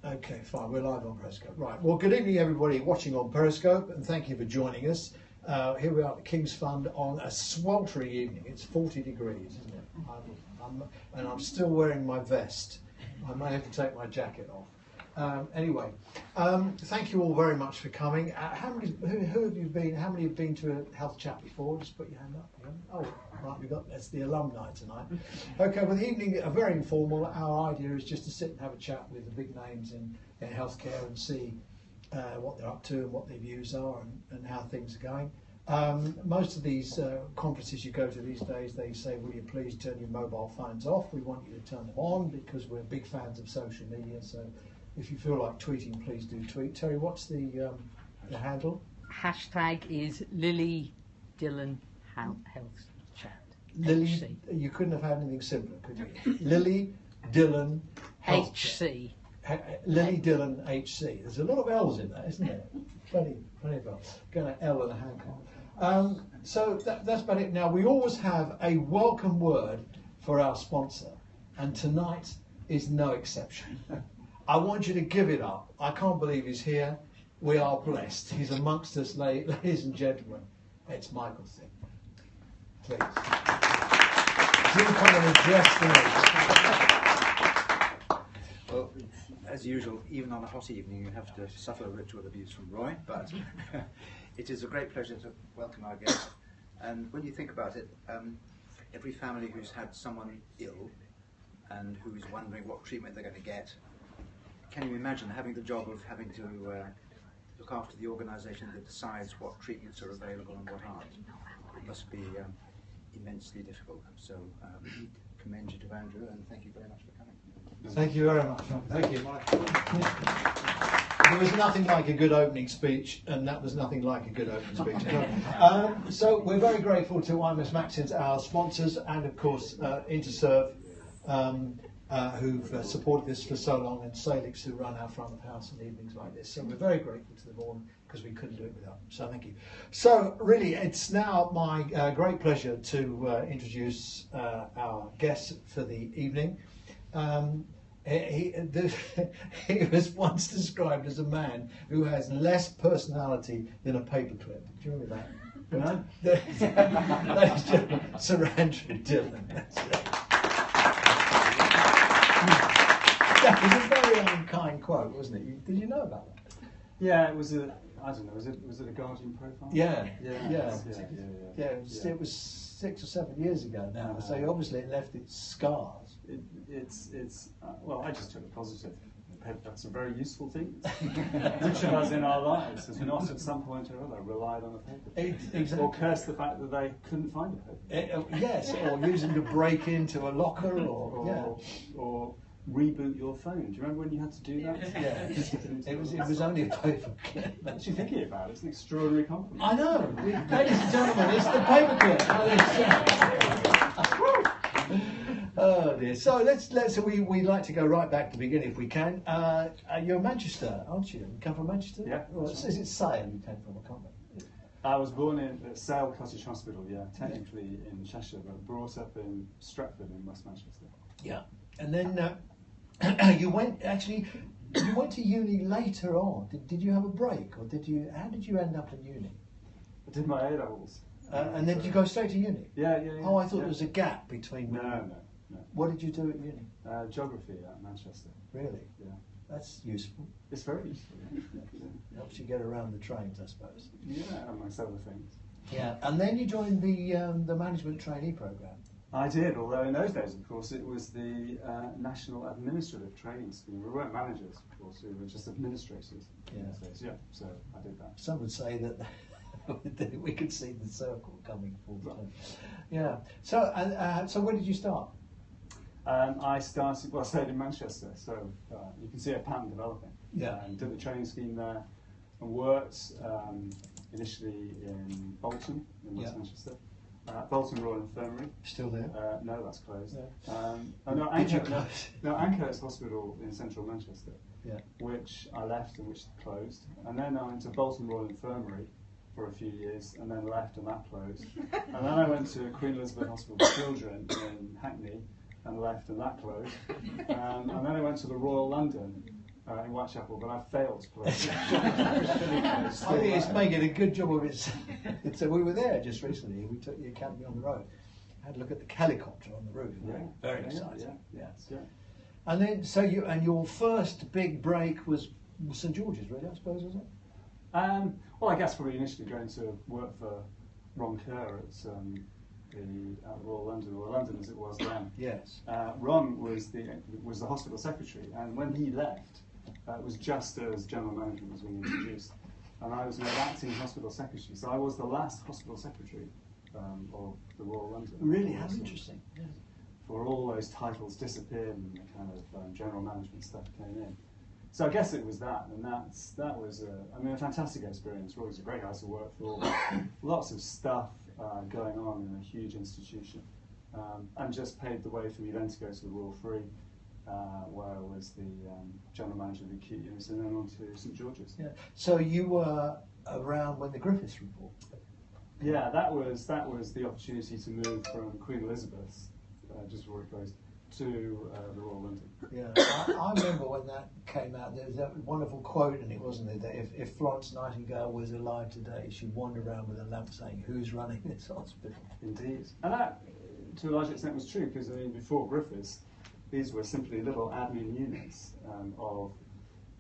Okay, fine. We're live on Periscope. Right. Well, good evening, everybody watching on Periscope, and thank you for joining us. Here we are at the King's Fund on a sweltering evening. It's 40 degrees, isn't it? And I'm still wearing my vest. I may have to take my jacket off. Anyway, thank you all very much for coming. Who have you been? How many have been to a health chat before? Just put your hand up. Oh, right, that's the alumni tonight. Okay, well, the evening are very informal. Our idea is just to sit and have a chat with the big names in healthcare and see what they're up to and what their views are and how things are going. Most of these conferences you go to these days, they say, will you please turn your mobile phones off? We want you to turn them on because we're big fans of social media. So if you feel like tweeting, please do tweet. Terry, what's the handle? Hashtag is Lilley Dillon Health Chat. Lilley, you couldn't have had anything simpler, could you? Lilley Dillon Health HC. Lilley Dillon HC. There's a lot of L's in that, isn't there? Plenty of L's. Going to L and a handcart. So that's about it. Now, we always have a welcome word for our sponsor, and tonight is no exception. I want you to give it up. I can't believe he's here. We are blessed. He's amongst us, ladies and gentlemen. It's Michael Thing. Please. Do come and address the Well, as usual, even on a hot evening, you have to suffer ritual abuse from Roy, but it is a great pleasure to welcome our guest. And when you think about it, every family who's had someone ill and who is wondering what treatment they're going to get, can you imagine having the job of having to look after the organisation that decides what treatments are available and what aren't? It must be immensely difficult. So commend you to Andrew, and thank you very much for coming. Thank you very much. Thank you. There was nothing like a good opening speech, and that was nothing like a good opening speech. So we're very grateful to IMS Maxins, our sponsors, and of course Interserve, who've supported this for so long, and Salix, who run our front of house on evenings like this. So we're very grateful to them all, because we couldn't do it without them. So thank you. So really, it's now my great pleasure to introduce our guest for the evening. He was once described as a man who has less personality than a paperclip. Do you remember that? That is Sir Andrew Dillon. That's it. That was a very unkind quote, wasn't it? Did you know about that? Yeah, it was a. I don't know. Was it a Guardian profile? Yeah. It was 6 or 7 years ago now. So obviously it left its scars. Well, I just took the positive. That's a very useful thing. Which of us in our lives has not at some point or other relied on a paper? Exactly. Or cursed the fact that they couldn't find a paper? Yes, or using to break into a locker, or reboot your phone. Do you remember when you had to do that? Yeah, it was only a paper clip. Actually thinking about it, it's an extraordinary compliment. I know, ladies and gentlemen, it's the paper clip. Oh dear. So we like to go right back to the beginning if we can. You're Manchester, aren't you? You come from Manchester? Yeah. Well, is it Sale you came from? I can't remember. I was born at Sale Cottage Hospital, technically in Cheshire, but brought up in Stretford in West Manchester. Yeah. And then you went to uni later on. Did you have a break, or how did you end up in uni? I did my A-levels. And then did you go straight to uni? Yeah. Oh, I thought there was a gap between. No. What did you do at uni? Geography at Manchester. Really? Yeah. That's useful. It's very useful. Helps you get around the trains, I suppose. Yeah, amongst other things. Yeah, and then you joined the management trainee program. I did, although in those days, of course, it was the National Administrative Training Scheme. We weren't managers, of course, we were just administrators. Yeah. Yeah, so I did that. Some would say that we could see the circle coming full time. Yeah. So when did you start? I stayed in Manchester, so you can see a pattern developing. Yeah. And did the training scheme there and worked initially in Bolton, in West Manchester. Bolton Royal Infirmary. Still there? No, that's closed. Yeah. Anchor's Hospital in central Manchester, which I left and which closed. And then I went to Bolton Royal Infirmary for a few years, and then left and that closed. And then I went to Queen Elizabeth Hospital for Children in Hackney, and left and that closed. And then I went to the Royal London, in Whitechapel, but I failed to play. I think it's making a good job of it. So we were there just recently. We took the academy on the road. Had a look at the helicopter on the roof. Yeah. Very exciting. Yeah. And then, so your first big break was St George's, really, I suppose, was it? Well, I guess probably initially going to work for Ron Kerr at the Royal London, or London as it was then. Yes. Ron was the hospital secretary, and when he left, it was just as general management was being introduced, and I was made acting hospital secretary. So I was the last hospital secretary of the Royal London. Really, how interesting. Yes. For all those titles disappeared and the kind of general management stuff came in. So I guess it was that, and that was a fantastic experience. Roy's a great house to work for. Lots of stuff going on in a huge institution, and just paved the way for me then to go to the Royal Free, where I was the general manager of the acute units, and then on to St George's. Yeah. So you were around when the Griffiths report. Yeah, that was the opportunity to move from Queen Elizabeth's, just before it closed, to the Royal London. Yeah, I remember when that came out. There was that wonderful quote, and it wasn't it, that if Florence Nightingale was alive today, she'd wander around with a lamp saying, "Who's running this hospital?" Indeed, and that, to a large extent, was true because before Griffiths, these were simply little admin units of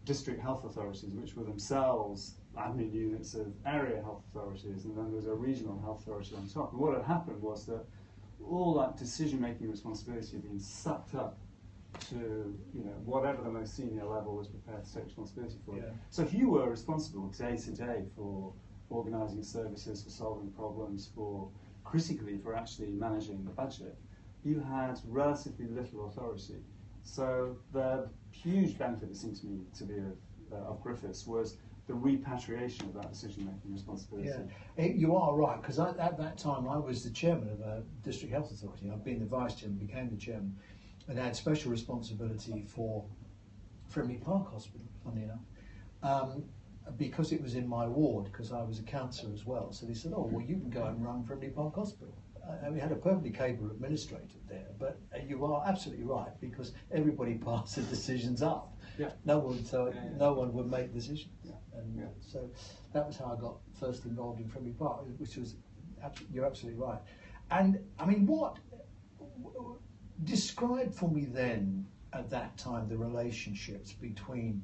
district health authorities, which were themselves admin units of area health authorities, and then there was a regional health authority on top. And what had happened was that all that decision-making responsibility had been sucked up to whatever the most senior level was prepared to take responsibility for. Yeah. So if you were responsible day to day for organising services, for solving problems, critically for actually managing the budget, you had relatively little authority. So the huge benefit, it seemed to me to be of Griffiths, was the repatriation of that decision-making responsibility. Yeah, you are right, because at that time I was the chairman of a district health authority. I'd been the vice chairman, became the chairman, and had special responsibility for Frimley Park Hospital, funny enough, because it was in my ward, because I was a councillor as well. So they said, "Oh, well, you can go and run Frimley Park Hospital." And we had a perfectly capable administrator there, but you are absolutely right, because everybody passed the decisions up. Yeah. No one would make decisions. Yeah. And so that was how I got first involved in Frimley Park, which was, you're absolutely right. And I mean, describe for me then, at that time, the relationships between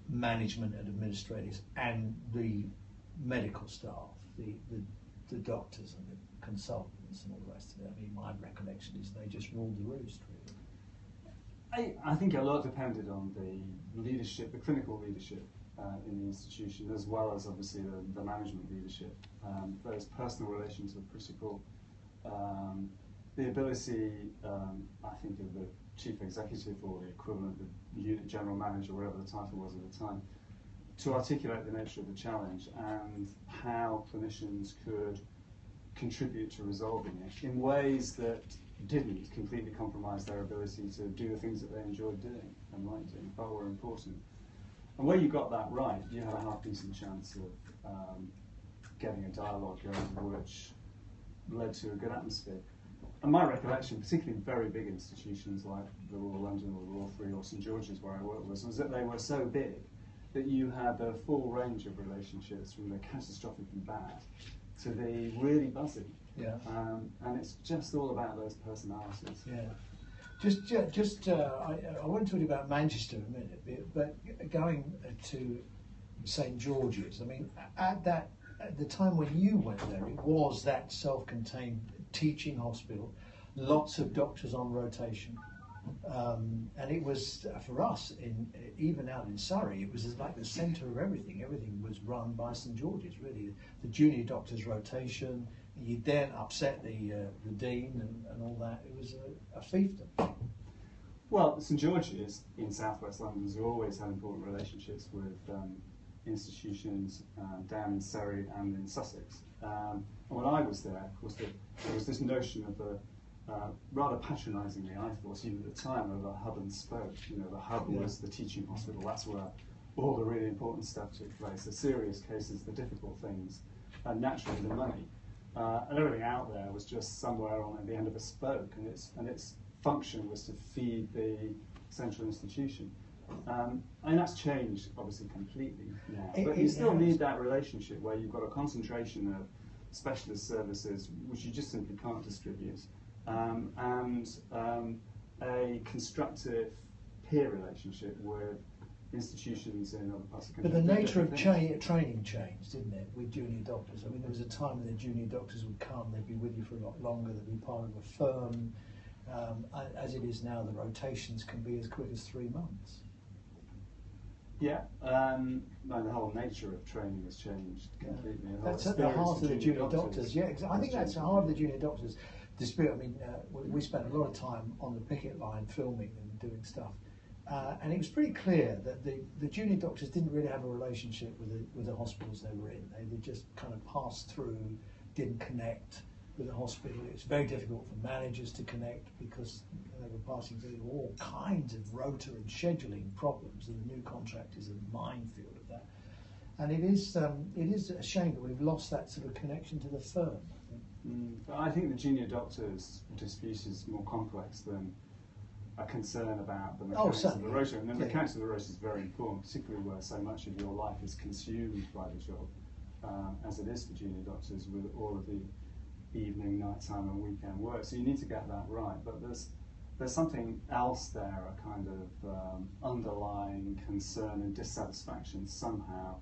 management and administrators and the medical staff, the doctors and the consultants and all the rest of it. I mean, my recollection is they just ruled the roost, really. I think a lot depended on the leadership, the clinical leadership in the institution, as well as obviously the management leadership. Those personal relations were critical. The ability, I think, of the chief executive or the equivalent, the unit general manager, whatever the title was at the time, to articulate the nature of the challenge and how clinicians could contribute to resolving it in ways that didn't completely compromise their ability to do the things that they enjoyed doing and liked doing, but were important. And where you got that right, you had a half-decent chance of getting a dialogue going, which led to a good atmosphere. And my recollection, particularly in very big institutions like the Royal London or the Royal Free or St George's, where I worked, was that they were so big that you had a full range of relationships, from the catastrophically bad to the really buzzy. Yeah. And it's just all about those personalities. Yeah. I want to talk about Manchester in a minute, but going to St George's, I mean, at the time when you went there, it was that self-contained teaching hospital, lots of doctors on rotation, and it was, for us, even out in Surrey, it was like the centre of everything. Everything was run by St George's, really. The junior doctors' rotation, you then upset the dean and all that. It was a fiefdom. Well, St George's in South West London has always had important relationships with institutions down in Surrey and in Sussex. And when I was there, of course, there was this notion of rather patronisingly, I thought, even at the time, of a hub and spoke. The hub was the teaching hospital. That's where all the really important stuff took place. The serious cases, the difficult things, and naturally the money. And everything out there was just somewhere on the end of a spoke, and its function was to feed the central institution. And that's changed, obviously, completely now. But you still need that relationship where you've got a concentration of specialist services which you just simply can't distribute, and a constructive peer relationship with institutions in other parts of the country. But the nature of training changed, didn't it, with junior doctors? I mean, there was a time when the junior doctors would come, they'd be with you for a lot longer, they'd be part of a firm. As it is now, the rotations can be as quick as 3 months. Yeah, no, the whole nature of training has changed completely. That's at the heart of the junior doctors. Yeah, I think that's the heart of the junior doctors dispute. I mean, we spent a lot of time on the picket line filming and doing stuff, and it was pretty clear that the junior doctors didn't really have a relationship with the hospitals they were in. They just kind of passed through, didn't connect with the hospital. It's very difficult for managers to connect because they were passing through all kinds of rota and scheduling problems, and the new contract is a minefield of that. And it is a shame that we've lost that sort of connection to the firm. But I think the junior doctors' dispute is more complex than a concern about the mechanics of the rota. And the mechanics of the rota is very important, particularly where so much of your life is consumed by the job, as it is for junior doctors with all of the evening, nighttime and weekend work. So you need to get that right. But there's something else there, a kind of underlying concern and dissatisfaction somehow,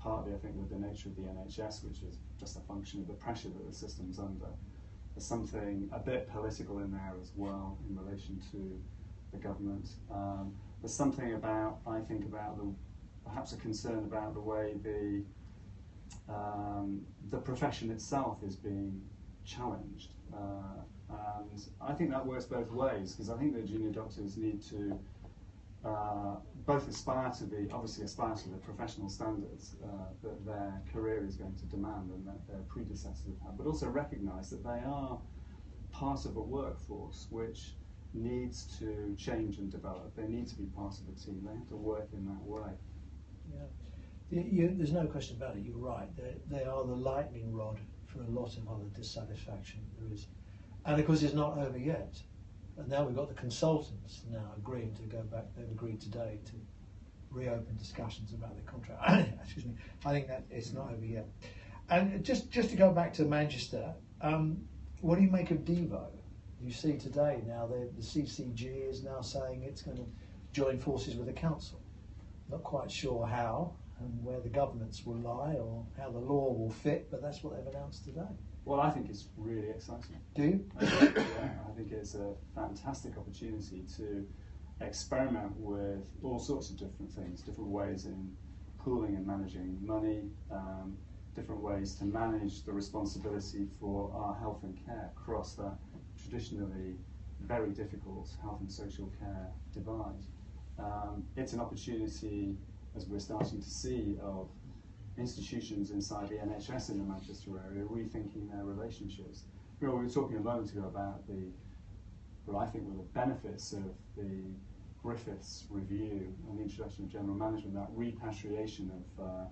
partly I think with the nature of the NHS, which is just a function of the pressure that the system's under. There's something a bit political in there as well in relation to the government. There's something about, I think, about perhaps a concern about the way the profession itself is being challenged, and I think that works both ways, because I think the junior doctors need to both aspire to the professional standards that their career is going to demand and that their predecessors have had, but also recognise that they are part of a workforce which needs to change and develop. They need to be part of a team. They have to work in that way. Yeah, there's no question about it. You're right. They are the lightning rod for a lot of other dissatisfaction there is, and of course it's not over yet. And now we've got the consultants now agreeing to go back. They've agreed today to reopen discussions about the contract. Excuse me. I think that it's not over yet. And just to go back to Manchester, what do you make of Devo? You see today now the CCG is now saying it's going to join forces with the council. Not quite sure how and where the governments will lie or how the law will fit, but that's what they've announced today. Well, I think it's really exciting. Do you? I think it's a fantastic opportunity to experiment with all sorts of different things, different ways in pooling and managing money, different ways to manage the responsibility for our health and care across that traditionally very difficult health and social care divide. It's an opportunity, as we're starting to see, of institutions inside the NHS in the Manchester area rethinking their relationships. We were talking a moment ago about what I think were the benefits of the Griffiths review and the introduction of general management, that repatriation of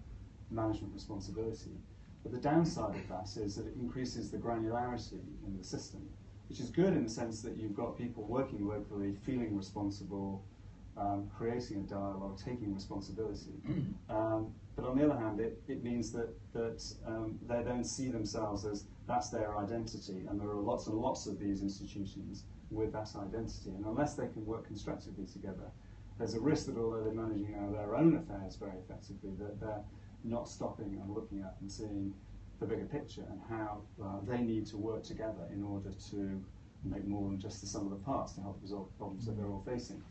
management responsibility. But the downside of that is that it increases the granularity in the system, which is good in the sense that you've got people working locally, feeling responsible, creating a dialogue, taking responsibility. But on the other hand, it means that they don't see themselves as that's their identity, and there are lots and lots of these institutions with that identity. And unless they can work constructively together, there's a risk that although they're managing their own affairs very effectively, that they're not stopping and looking at and seeing the bigger picture and how they need to work together in order to make more than just the sum of the parts to help resolve problems that they're all facing.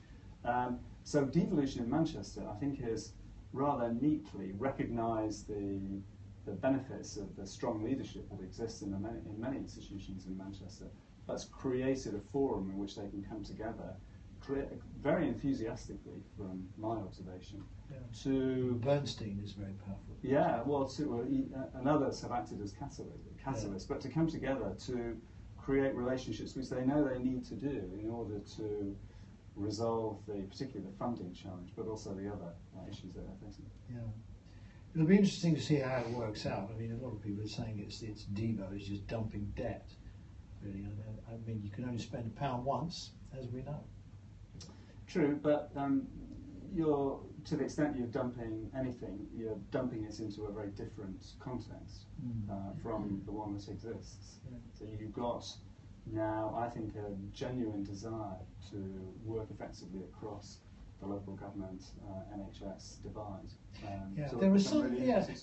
So devolution in Manchester, I think, has rather neatly recognised the benefits of the strong leadership that exists in many institutions in Manchester. That's created a forum in which they can come together, very enthusiastically, from my observation, to... Bernstein is very powerful. Yeah, well, and others have acted as catalysts, but to come together to create relationships which they know they need to do in order to resolve particularly the funding challenge, but also the other issues that they're facing. Yeah, it'll be interesting to see how it works out. I mean, a lot of people are saying it's Devo is just dumping debt. Really, I mean, you can only spend £1 once, as we know. True, but you're, to the extent you're dumping anything, you're dumping it into a very different context from the one that exists. Yeah. So you've got now, I think, a genuine desire to work effectively across the local government NHS divide. So there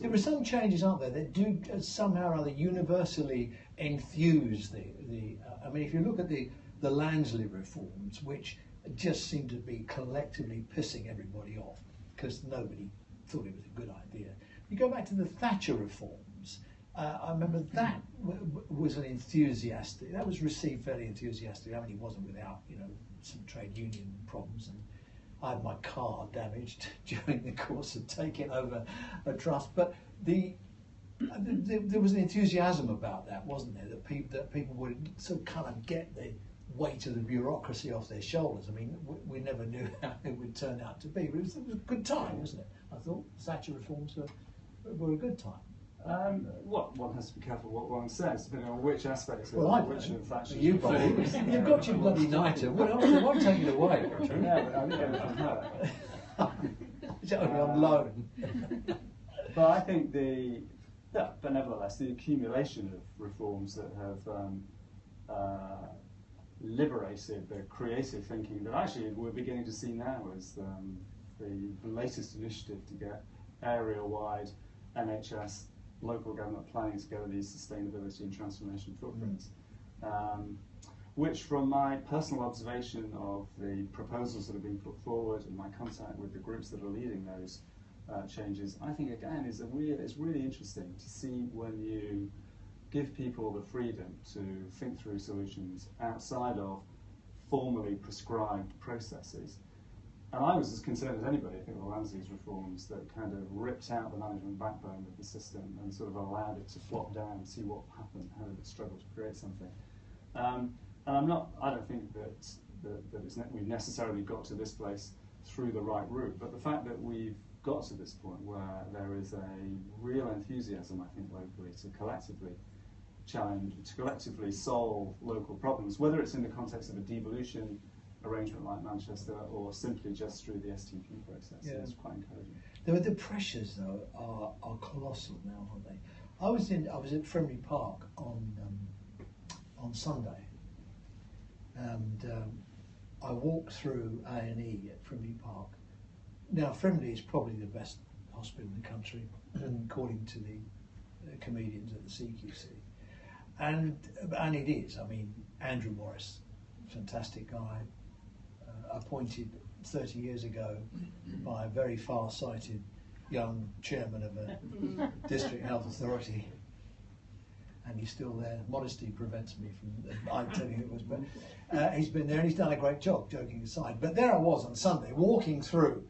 there were some changes, aren't there, that do somehow or other universally enthuse the. I mean, if you look at the Lansley reforms, which just seem to be collectively pissing everybody off because nobody thought it was a good idea. You go back to the Thatcher reforms. I remember that was an enthusiastic. That was received fairly enthusiastically. I mean, it wasn't without some trade union problems, and I had my car damaged during the course of taking over a trust. But there was an enthusiasm about that, wasn't there? That people would sort of kind of get the weight of the bureaucracy off their shoulders. I mean, we never knew how it would turn out to be, but it was a good time, wasn't it? I thought Thatcher reforms were a good time. Well, one has to be careful what one says, depending on which aspects of which of Thatcher's you've got your bloody niter. What else? I won't take it away. Yeah, but I didn't get it from her. It's only on loan. But I think but nevertheless, the accumulation of reforms that have liberated the creative thinking that actually we're beginning to see now as the latest initiative to get area-wide NHS local government planning together these sustainability and transformation footprints, which from my personal observation of the proposals that have been put forward and my contact with the groups that are leading those changes, I think again it's really interesting to see when you give people the freedom to think through solutions outside of formally prescribed processes. And I was as concerned as anybody, I think, with Lansley's reforms that kind of ripped out the management backbone of the system and sort of allowed it to flop down and see what happened, how did it struggle to create something. And I don't think that we've necessarily got to this place through the right route, but the fact that we've got to this point where there is a real enthusiasm, I think, locally to collectively challenge, to collectively solve local problems, whether it's in the context of a devolution arrangement like Manchester or simply just through the STP process. Yeah. It's quite encouraging. The pressures though are colossal now, aren't they? I was at Frimley Park on Sunday, and I walked through A&E at Frimley Park. Now Frimley is probably the best hospital in the country, according to the comedians at the CQC, and it is. I mean, Andrew Morris, fantastic guy. Appointed 30 years ago by a very far-sighted young chairman of a district health authority, and he's still there. Modesty prevents me from telling you it was, but he's been there and he's done a great job, joking aside. But there I was on Sunday walking through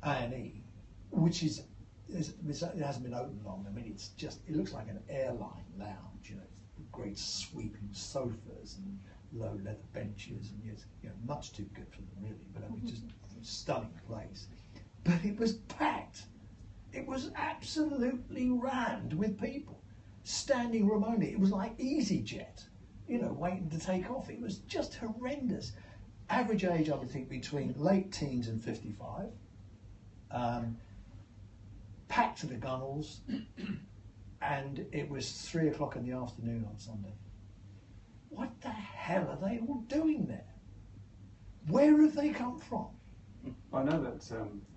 A&E, which it hasn't been open long. I mean, it looks like an airline lounge, great sweeping sofas and low leather benches, and yes, much too good for them really, but I mean, just a stunning place. But it was packed. It was absolutely rammed with people, standing room only. It was like EasyJet, waiting to take off. It was just horrendous. Average age, I would think, between late teens and 55. Packed to the gunnels, and it was 3 o'clock in the afternoon on Sunday. What the hell are they all doing there? Where have they come from? I know that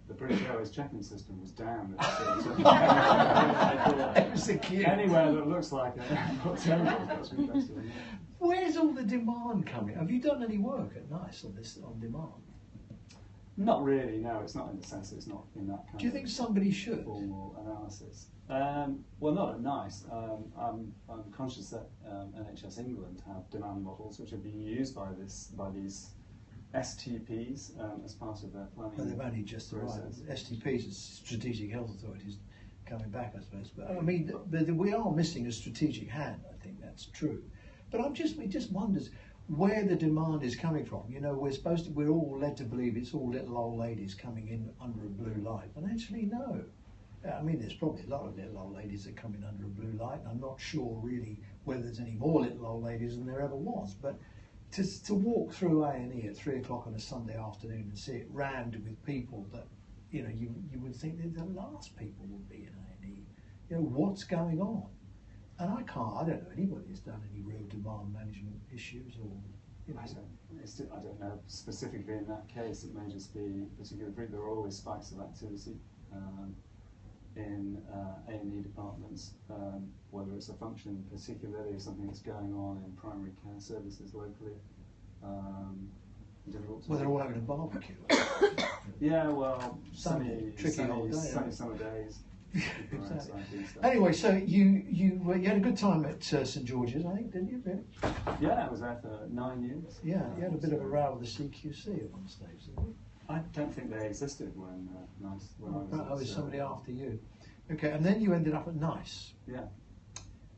the British Airways check-in system was down. It was the queue. Anywhere that looks like an airport terminal has been better. Where's all the demand coming? Have you done any work at NICE on demand? Not really, no. It's not in the sense that it's not in that kind Do you think somebody should? Formal analysis. Well, not at NICE. I'm conscious that NHS England have demand models which are being used by these STPs as part of their planning. Well, they've only just arrived. STPs, Strategic Health Authorities, coming back, I suppose. But I mean, we are missing a strategic hand. I think that's true. But it just wonders where the demand is coming from. We're all led to believe it's all little old ladies coming in under a blue light, but actually no. I mean, there's probably a lot of little old ladies that come in under a blue light, and I'm not sure really whether there's any more little old ladies than there ever was. But to walk through A&E at 3 o'clock on a Sunday afternoon and see it rammed with people that you know, you would think that the last people would be in A&E. You know, what's going on? And I don't know anybody who's done any real demand management issues or, you know. I don't know specifically in that case. It may just be particular. There are always spikes of activity in A&E departments, whether it's a function particularly or something that's going on in primary care services locally. Well, they're all having a barbecue. Yeah, well, tricky summer days. Exactly. Anyway, so you had a good time at St George's, I think, didn't you? Really? Yeah, I was there for 9 years. Yeah, you had a bit of a row with the CQC at one stage, didn't you? I don't think they existed when I was somebody after you. Okay, and then you ended up at Nice. Yeah.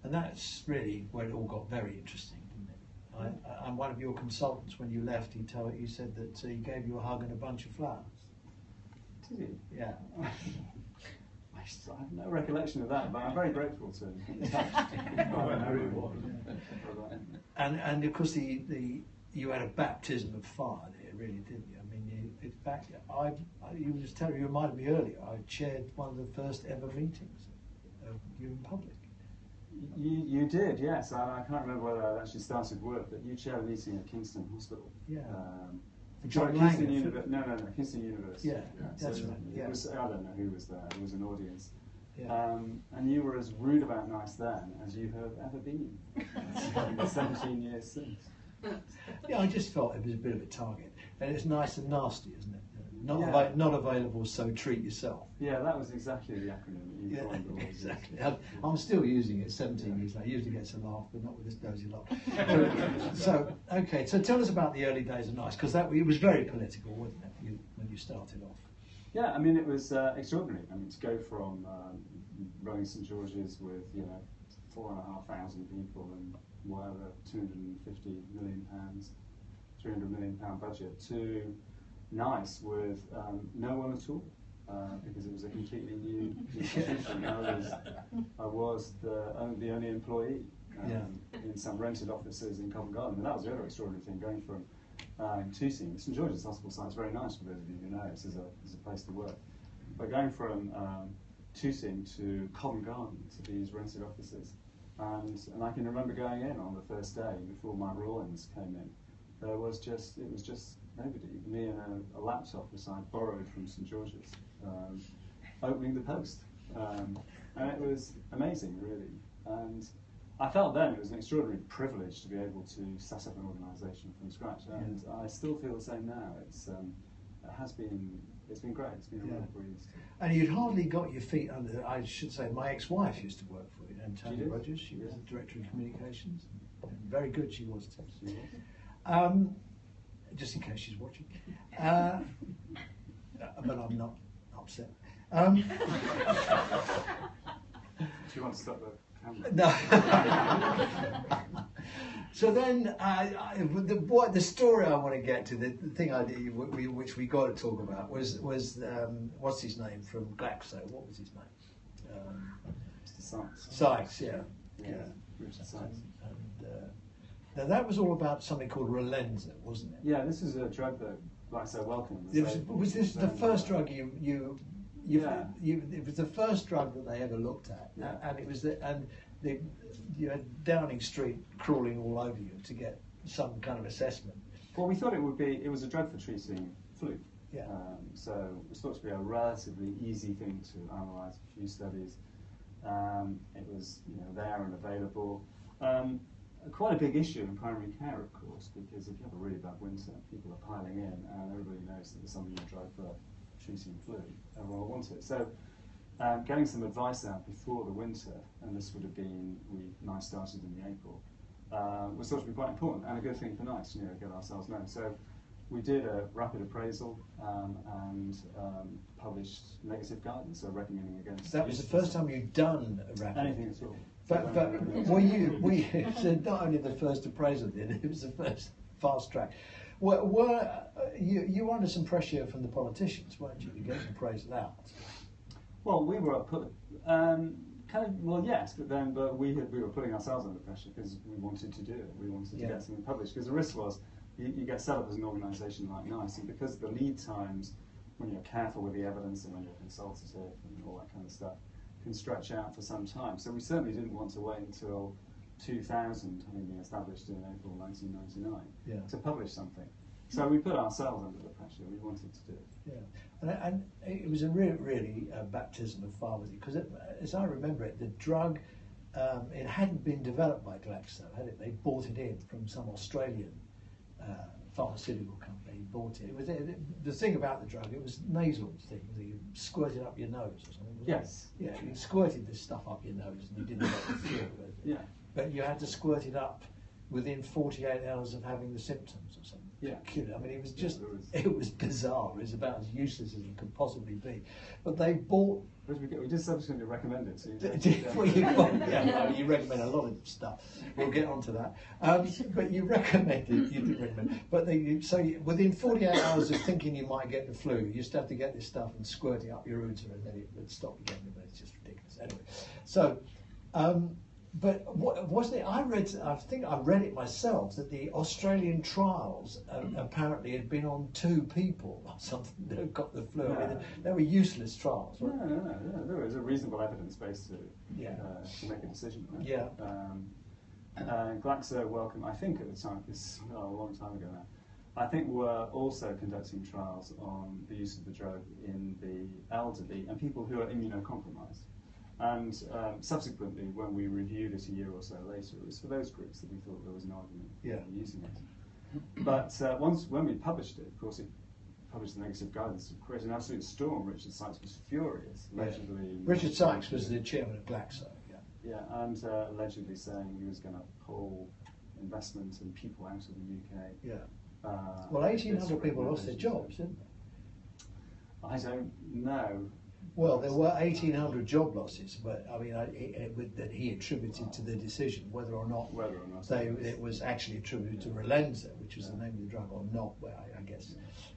And that's really where it all got very interesting, didn't it? And one of your consultants, when you left, he said that he gave you a hug and a bunch of flowers. Did he? Yeah. I have no recollection of that, but I'm very grateful to him. And of course, you had a baptism of fire there, really, didn't you? I mean, in fact, you reminded me earlier, I chaired one of the first ever meetings of you in public. You did, yes. I can't remember whether I actually started work, but you chaired a meeting at Kingston Hospital. Yeah. Kingston University. No, Kingston University. Yeah, that's right. Yeah. I don't know who was there. It was an audience. Yeah. And you were as rude about Nice then as you have ever been in the 17 years since. Yeah, I just felt it was a bit of a target. And it's nice and nasty, isn't it? Not available, so treat yourself. Yeah, that was exactly the acronym that you coined. Yeah, exactly. I'm still using it 17 years later. Usually gets a laugh, but not with this dozy lot. So, okay, so tell us about the early days of Nice, because it was very political, wasn't it, when you started off? Yeah, I mean, it was extraordinary. I mean, to go from running St George's with, 4,500 people and whatever, £250 million, £300 million budget, to Nice with no one at all, because it was a completely new institution. I was the only employee in some rented offices in Covent Garden, and that was the other extraordinary thing, going from Tooting. St George's Hospital site is very nice for those of you who know it. It's a place to work. But going from Tooting to Covent Garden to these rented offices, and I can remember going in on the first day before Mike Rawlins came in. It was just nobody. Me and a laptop which I borrowed from St George's, opening the post, and it was amazing, really. And I felt then it was an extraordinary privilege to be able to set up an organisation from scratch, and I still feel the same now. It's been great. It's been a real breeze. And you'd hardly got your feet under. I should say, my ex-wife used to work for you, Antonia Rogers. She was the director of communications. And very good, she was too. She was. Just in case she's watching, but I'm not upset. Do you want to stop the camera? No. So then, the story I want to get to, the thing which we got to talk about was what's his name from Glaxo? What was his name? Mr. Sykes. Sykes, yeah. Richard Sykes. Now that was all about something called Relenza, wasn't it? Yeah, this is a drug that, like I said, welcome. Was this the first drug it was the first drug that they ever looked at, and it was you had Downing Street crawling all over you to get some kind of assessment. Well, we thought it was a drug for treating flu. Yeah. So it was thought to be a relatively easy thing to analyse. A few studies. It was there and available. Quite a big issue in primary care, of course, because if you have a really bad winter, people are piling in, and everybody knows that there's something in the drug for treating flu. Everyone will want it. So, getting some advice out before the winter, and this would have been, Nice started in the April, was thought to be quite important and a good thing for Nice, get ourselves known. So, we did a rapid appraisal and published negative guidance, so recommending against. That was the first time you'd done a rapid. Anything at all. But so not only the first appraisal did it was the first fast track. Were you were under some pressure from the politicians, weren't you, to get the appraisal out? Well, we were yes, but we were putting ourselves under pressure because we wanted to do it. We wanted to get something published because the risk was you get set up as an organisation like Nice, and because of the lead times when you're careful with the evidence and when you're consultative and all that kind of stuff, can stretch out for some time. So we certainly didn't want to wait until 2000, having been established in April 1999, to publish something. So we put ourselves under the pressure. We wanted to do it. Yeah, and it was a really baptism of fire with it, because as I remember it, the drug, it hadn't been developed by Glaxo, had it? They bought it in from some Australian pharmaceutical company. Bought it. It was the thing about the drug. It was nasal thing that you squirted up your nose or something. Yes. Yeah, you squirted this stuff up your nose, and you didn't know what to feel. Yeah. But you had to squirt it up within 48 hours of having the symptoms or something. Yeah. I mean, it was just, it was bizarre. It was about as useless as it could possibly be. But they bought... We just subsequently recommend it. So you recommend a lot of stuff. We'll get onto that. But you recommended, you did recommend. But within 48 hours of thinking you might get the flu, you used to have to get this stuff and squirt it up your uter, and then it would stop again. But it's just ridiculous. Anyway, so... but what wasn't it? I think I read it myself that the Australian trials apparently had been on 2 people or something that got the flu. I mean, they were useless trials. No. There was a reasonable evidence base to make a decision. Right? Yeah. Glaxo Wellcome, I think at the time, this is a long time ago now, I think were also conducting trials on the use of the drug in the elderly and people who are immunocompromised. And subsequently, when we reviewed it a year or so later, it was for those groups that we thought there was an argument for using it. But when we published it, of course, it published the negative guidance. It created an absolute storm. Richard Sykes was furious. Allegedly, Richard Sykes was the chairman of Glaxo. And allegedly saying he was going to pull investment and people out of the UK. Yeah. Well, 1,800 people lost their jobs, didn't they? I don't know. Well, there were 1,800 job losses, but I mean, that he attributed to the decision, whether or not it was actually attributed to Relenza, which was the name of the drug, or not. Well, I guess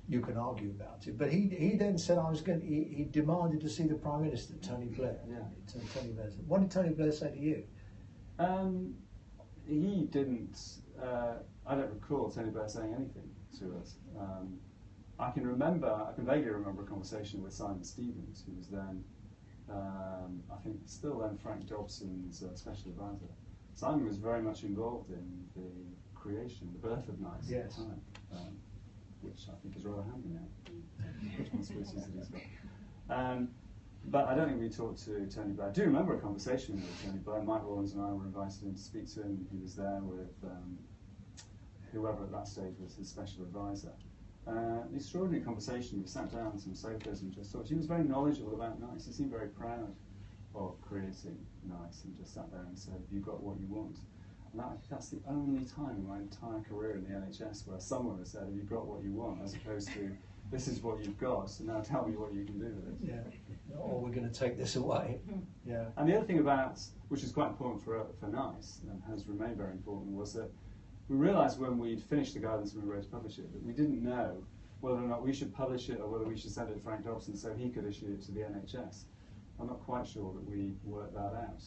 you can argue about it. But he then said he demanded to see the Prime Minister, Tony Blair. Yeah. Tony Blair. What did Tony Blair say to you? He didn't. I don't recall Tony Blair saying anything to us. I can vaguely remember a conversation with Simon Stevens, who was then, I think still then Frank Dobson's special advisor. Simon was very much involved in the creation, the birth of NICE at the time, which I think is rather handy now, responsibilities that he's got. But I don't think we talked to Tony Blair. I do remember a conversation with Tony Blair. Mike Rawlins and I were invited in to speak to him. He was there with whoever at that stage was his special advisor. An extraordinary conversation. We sat down on some sofas and just talked. He was very knowledgeable about NICE. He seemed very proud of creating NICE and just sat there and said, "You got what you want." And that's the only time in my entire career in the NHS where someone has said, "Have you got what you want?" as opposed to, "This is what you've got, so now tell me what you can do with it." Yeah. Or we're going to take this away. Yeah. And the other thing about, which is quite important for NICE and has remained very important, was that we realised when we'd finished the guidance and we were ready to publish it that we didn't know whether or not we should publish it or whether we should send it to Frank Dobson so he could issue it to the NHS. I'm not quite sure that we worked that out.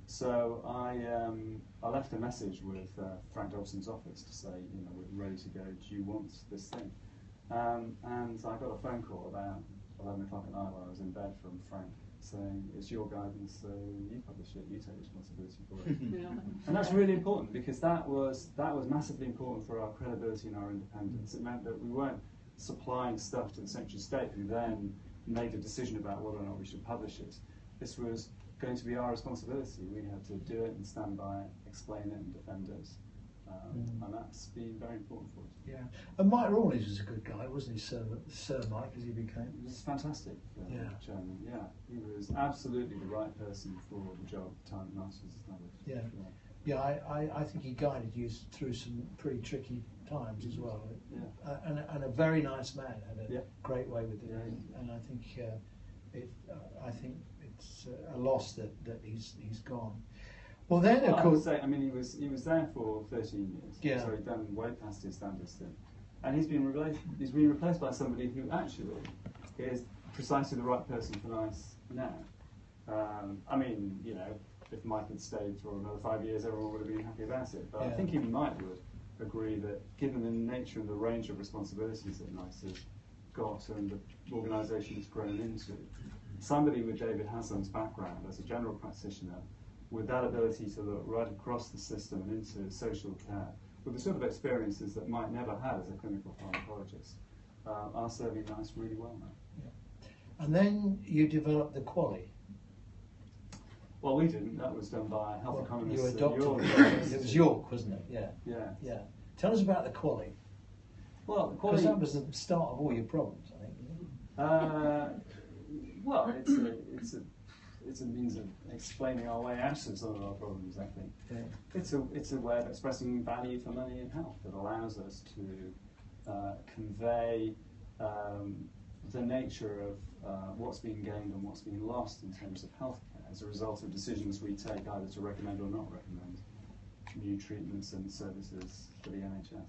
So I left a message with Frank Dobson's office to say, we're ready to go, do you want this thing? And I got a phone call about 11 o'clock at night while I was in bed from Frank saying, "It's your guidance, so you publish it, you take responsibility for it." And that's really important because that was massively important for our credibility and our independence. It meant that we weren't supplying stuff to the Secretary of State who then made a decision about whether or not we should publish it. This was going to be our responsibility. We had to do it and stand by it, explain it and defend it. And that's been very important for us. Yeah, and Mike Rawlins was a good guy, wasn't he, Sir Mike, as he became? He was fantastic, Chairman. Yeah, he was absolutely the right person for the job at the time NICE was established. Yeah, I think he guided you through some pretty tricky times as well. Yeah. And a very nice man, had a great way with it. Yeah. And I think it's a loss that he's gone. Well, then, of course, I would say, he was there for 13 years. Yeah. So he'd done way past his standard stint, and he's been replaced by somebody who actually is precisely the right person for NICE now. If Mike had stayed for another 5 years, everyone would have been happy about it. But I think even Mike would agree that, given the nature and the range of responsibilities that NICE has got and the organisation has grown into. Somebody with David Haslam's background as a general practitioner, with that ability to look right across the system and into social care, with the sort of experiences that Mike never had as a clinical pharmacologist, are serving us really well now. Yeah. And then you developed the QALY. Well, we didn't. That was done by health economists. You were at adopted. York. It was York, wasn't it? Yeah. Yeah. Yeah. Tell us about the QALY. Well, the Because QALY. that was the start of all your problems, I think. Well, it's a means of explaining our way out of some of our problems, I think. Yeah. It's a way of expressing value for money in health that allows us to convey the nature of what's being gained and what's being lost in terms of healthcare as a result of decisions we take either to recommend or not recommend new treatments and services for the NHS.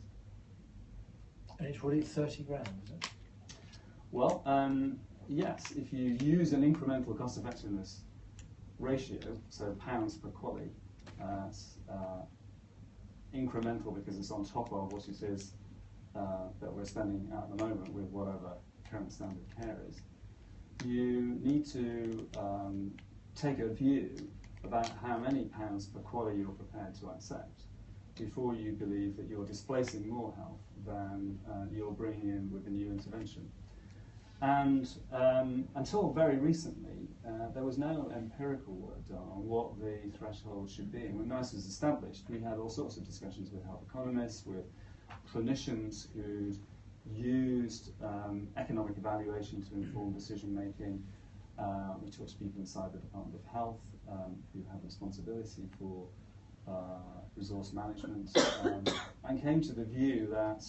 And it's really 30 grand, is it? Well, yes, if you use an incremental cost effectiveness ratio, so pounds per QALY, it's incremental because it's on top of what it is that we're spending at the moment with whatever current standard of care is. You need to take a view about how many pounds per QALY you're prepared to accept before you believe that you're displacing more health than you're bringing in with a new intervention. And until very recently, there was no empirical work done on what the threshold should be. And when NICE was established, we had all sorts of discussions with health economists, with clinicians who'd used economic evaluation to inform decision making. We talked to people inside the Department of Health who have responsibility for resource management, and came to the view that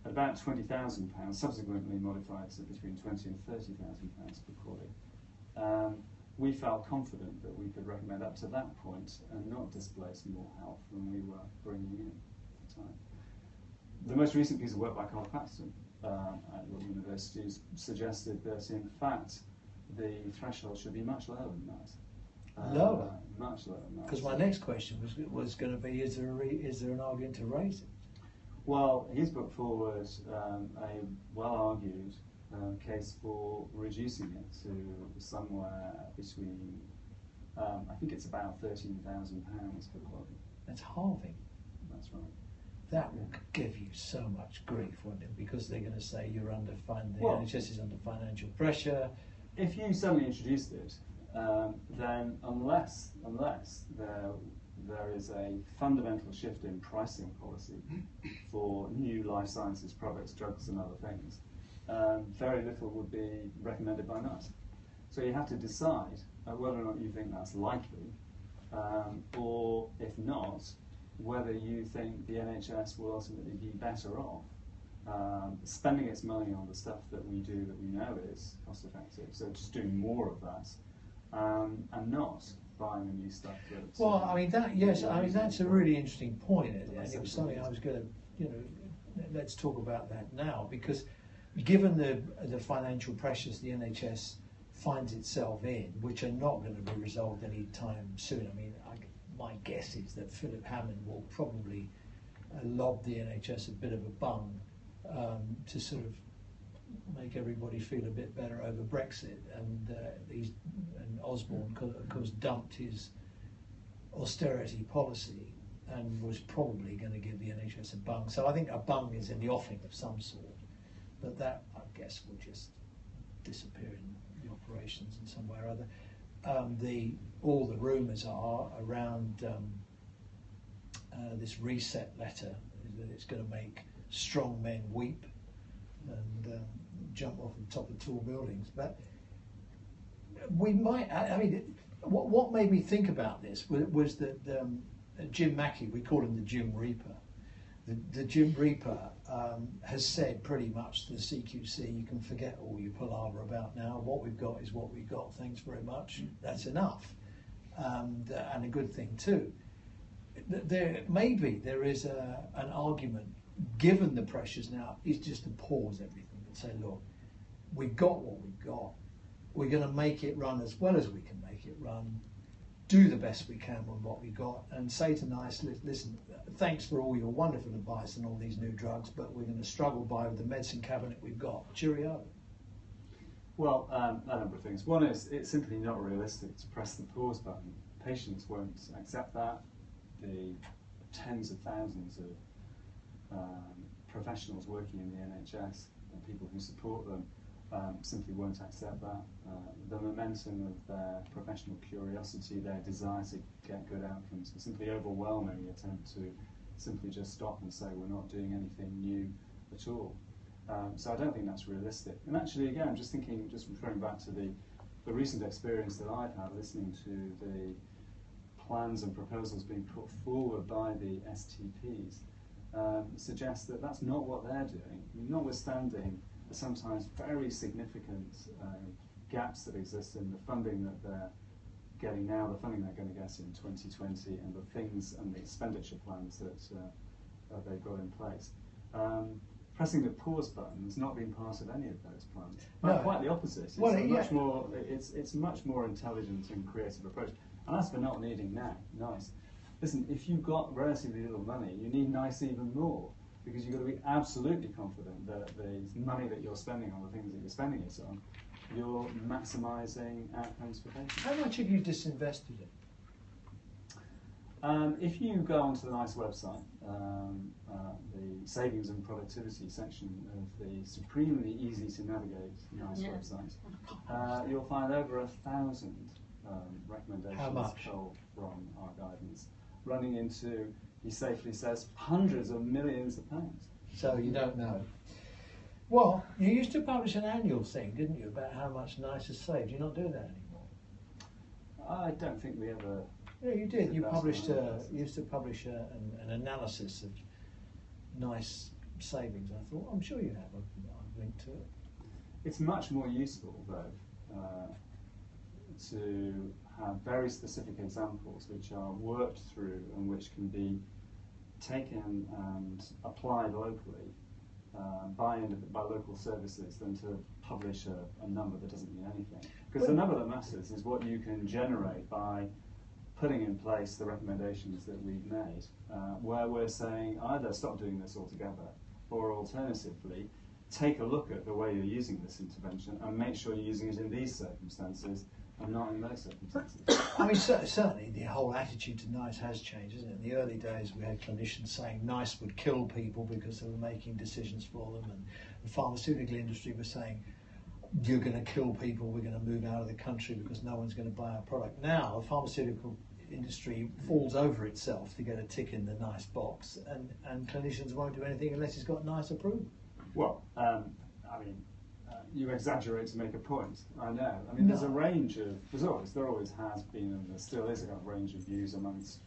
at about £20,000, subsequently modified to between £20,000 and £30,000 per QALY, we felt confident that we could recommend up to that point and not displace more health than we were bringing in at the time. The most recent piece of work by Carl Clapton at York University suggested that in fact the threshold should be much lower than that. Lower? Much lower than that. Because my next question was going to be, is there an argument to raise it? Well, he's put forward a well-argued case for reducing it to somewhere between, I think it's about £13,000 per QALY. That's halving. That's right. That will give you so much grief, won't it? Because they're going to say you're underfunded, the Well, NHS is under financial pressure. If you suddenly introduced it, then unless there is a fundamental shift in pricing policy for new life sciences products, drugs and other things, very little would be recommended by NICE. So you have to decide whether or not you think that's likely, or if not, whether you think the NHS will ultimately be better off spending its money on the stuff that we do that we know is cost effective, so just doing more of that, and not buying the new stuff that... Well, I mean, that's a really interesting point, and it was something I was going to, let's talk about that now, because given the financial pressures the NHS finds itself in, which are not going to be resolved anytime soon, I mean, my guess is that Philip Hammond will probably lob the NHS a bit of a bung to sort of make everybody feel a bit better over Brexit, and Osborne, of course, dumped his austerity policy and was probably going to give the NHS a bung. So I think a bung is in the offing of some sort, but that, I guess, will just disappear in the operations in some way or other. All the rumours are around this reset letter that it's going to make strong men weep and jump off the top of tall buildings. But we might, I mean, what made me think about this was that Jim Mackey, we call him the Jim Reaper, the Jim Reaper has said pretty much to the CQC, you can forget all your palaver about now, what we've got is what we've got, thanks very much, that's enough, and a good thing too. Maybe there is an argument, given the pressures now, is just to pause everything and say, look, we've got what we've got, we're going to make it run as well as we can make it run, do the best we can with what we got, and say to NICE, listen, thanks for all your wonderful advice on all these new drugs, but we're going to struggle by with the medicine cabinet we've got. Cheerio. Well, a number of things. One is it's simply not realistic to press the pause button. Patients won't accept that. The tens of thousands of professionals working in the NHS and people who support them simply won't accept that. The momentum of their professional curiosity, their desire to get good outcomes, will simply overwhelm any attempt to simply just stop and say we're not doing anything new at all. So I don't think that's realistic. And actually, again, just referring back to the recent experience that I've had listening to the plans and proposals being put forward by the STPs, suggests that that's not what they're doing, notwithstanding the sometimes very significant gaps that exist in the funding that they're getting now, the funding they're going to get in 2020, and the things and the expenditure plans that they've got in place. Pressing the pause button has not been part of any of those plans. No. Quite the opposite. It's much more. It's much more intelligent and creative approach. And as for not needing NICE, listen, if you've got relatively little money, you need NICE even more, because you've got to be absolutely confident that the money that you're spending on the things that you're spending it on, you're maximising outcomes for patients. How much have you disinvested in? If you go onto the NICE website, the savings and productivity section of the supremely easy to navigate NICE website, you'll find over 1,000 recommendations culled from our guidance, running into, he safely says, hundreds of millions of pounds. So you don't know. Well, you used to publish an annual thing, didn't you, about how much NICE has saved? Do you not do that anymore? I don't think we ever... Yeah, you did. You published. You used to publish an analysis of NICE savings. I thought, I'm sure you have a link to it. It's much more useful, though, to have very specific examples which are worked through and which can be taken and applied locally by local services than to publish a number that doesn't mean anything. Because the number that matters is what you can generate by putting in place the recommendations that we've made, where we're saying either stop doing this altogether, or alternatively, take a look at the way you're using this intervention and make sure you're using it in these circumstances and not in those circumstances. I mean, certainly the whole attitude to NICE has changed, isn't it? In the early days, we had clinicians saying NICE would kill people because they were making decisions for them, and the pharmaceutical industry was saying, you're going to kill people, we're going to move out of the country because no one's going to buy our product. Now, the pharmaceutical industry falls over itself to get a tick in the NICE box, and clinicians won't do anything unless it's got NICE approval. Well, you exaggerate to make a point, I know. I mean, there's a range of, there always has been, and there still is a kind of range of views amongst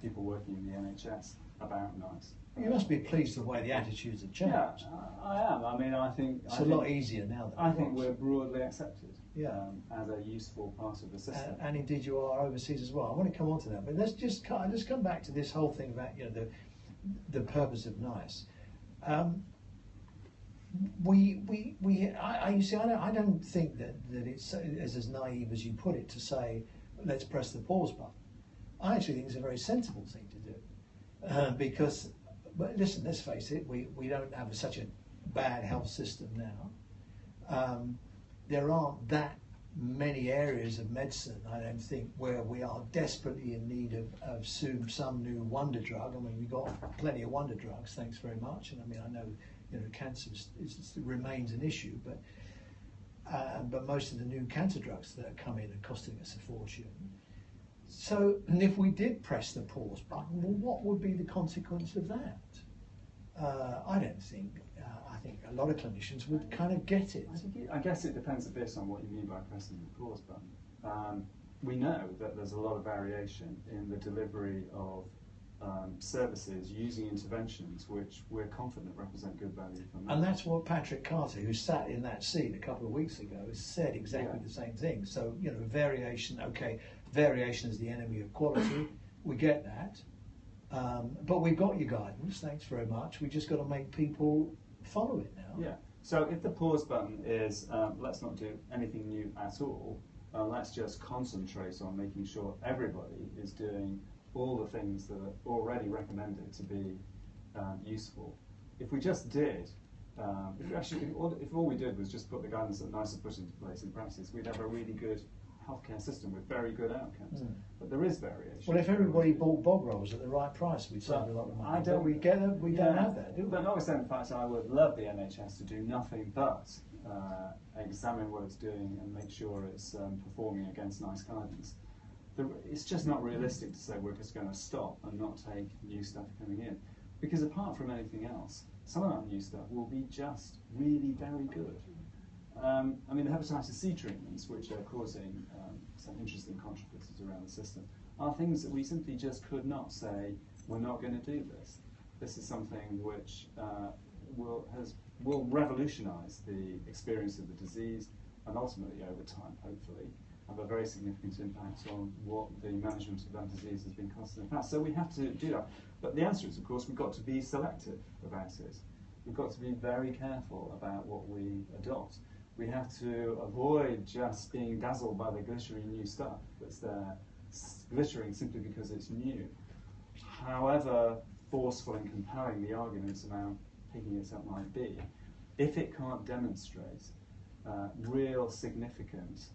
people working in the NHS about NICE. You must be pleased with the way the attitudes have changed. Yeah, I am. I mean, I think it's a lot easier now. I think we're broadly accepted as a useful part of the system. And indeed, you are overseas as well. I want to come on to that, but let's just come back to this whole thing about the purpose of NICE. I don't think that it's as naive as you put it to say let's press the pause button. I actually think it's a very sensible thing to do because. But listen, let's face it, we don't have such a bad health system now. There aren't that many areas of medicine, I don't think, where we are desperately in need of some new wonder drug. I mean, we've got plenty of wonder drugs, thanks very much. And I mean, I know cancer remains an issue, but most of the new cancer drugs that come in are costing us a fortune. So, and if we did press the pause button, well, what would be the consequence of that? I don't think. I think a lot of clinicians would kind of get it. I guess it depends a bit on what you mean by pressing the pause button. We know that there's a lot of variation in the delivery of services using interventions which we're confident represent good value for money. And that's what Patrick Carter, who sat in that seat a couple of weeks ago, has said exactly the same thing. So, variation, variation is the enemy of quality. We get that. But we've got your guidance, thanks very much. We just got to make people follow it now. Yeah. So if the pause button is let's not do anything new at all, let's just concentrate on making sure everybody is doing all the things that are already recommended to be useful. If we just did, if all we did was just put the guidance that NICE have put into place in practice, we'd have a really good healthcare system with very good outcomes. But there is variation. Well, if everybody bought bog rolls at the right price, we'd save a lot of money. But we don't have that, do we? But notwithstanding the fact, I would love the NHS to do nothing but examine what it's doing and make sure it's performing against NICE guidance. It's just not realistic to say we're just going to stop and not take new stuff coming in. Because apart from anything else, some of that new stuff will be just really very good. I mean, the hepatitis C treatments, which are causing some interesting controversies around the system, are things that we simply just could not say, we're not going to do this. This is something which will revolutionise the experience of the disease and ultimately, over time, hopefully, have a very significant impact on what the management of that disease has been costing in the past. So we have to do that. But the answer is, of course, we've got to be selective about it. We've got to be very careful about what we adopt. We have to avoid just being dazzled by the glittering new stuff that's there, glittering simply because it's new. However forceful and compelling the arguments about picking it up might be, if it can't demonstrate real significant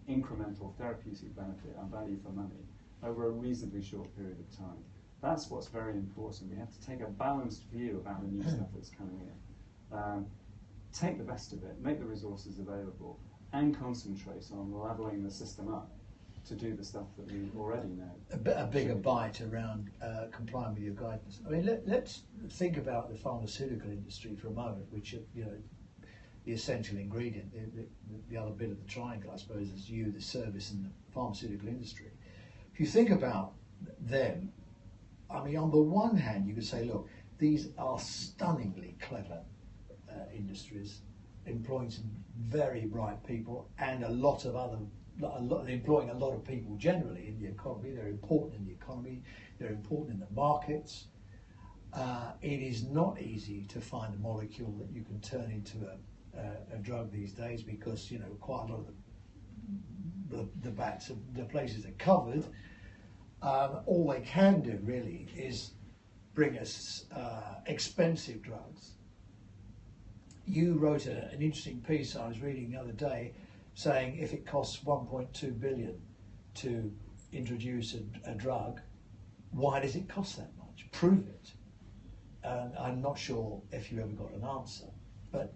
incremental therapeutic benefit and value for money over a reasonably short period of time, that's what's very important. We have to take a balanced view about the new stuff that's coming in. Take the best of it, make the resources available, and concentrate on levelling the system up to do the stuff that we already know. A bigger bite around complying with your guidance. I mean, let's think about the pharmaceutical industry for a moment, which, you know, the essential ingredient, the other bit of the triangle, I suppose, is you, the service, and the pharmaceutical industry. If you think about them, I mean, on the one hand, you could say, look, these are stunningly clever industries, employing some very bright people, and employing a lot of people generally in the economy. They're important in the economy, they're important in the markets. It is not easy to find a molecule that you can turn into a drug these days, because, you know, quite a lot of the places are covered. All they can do really is bring us expensive drugs. You wrote an interesting piece I was reading the other day, saying if it costs 1.2 billion to introduce a drug, why does it cost that much? Prove it. And I'm not sure if you ever got an answer, but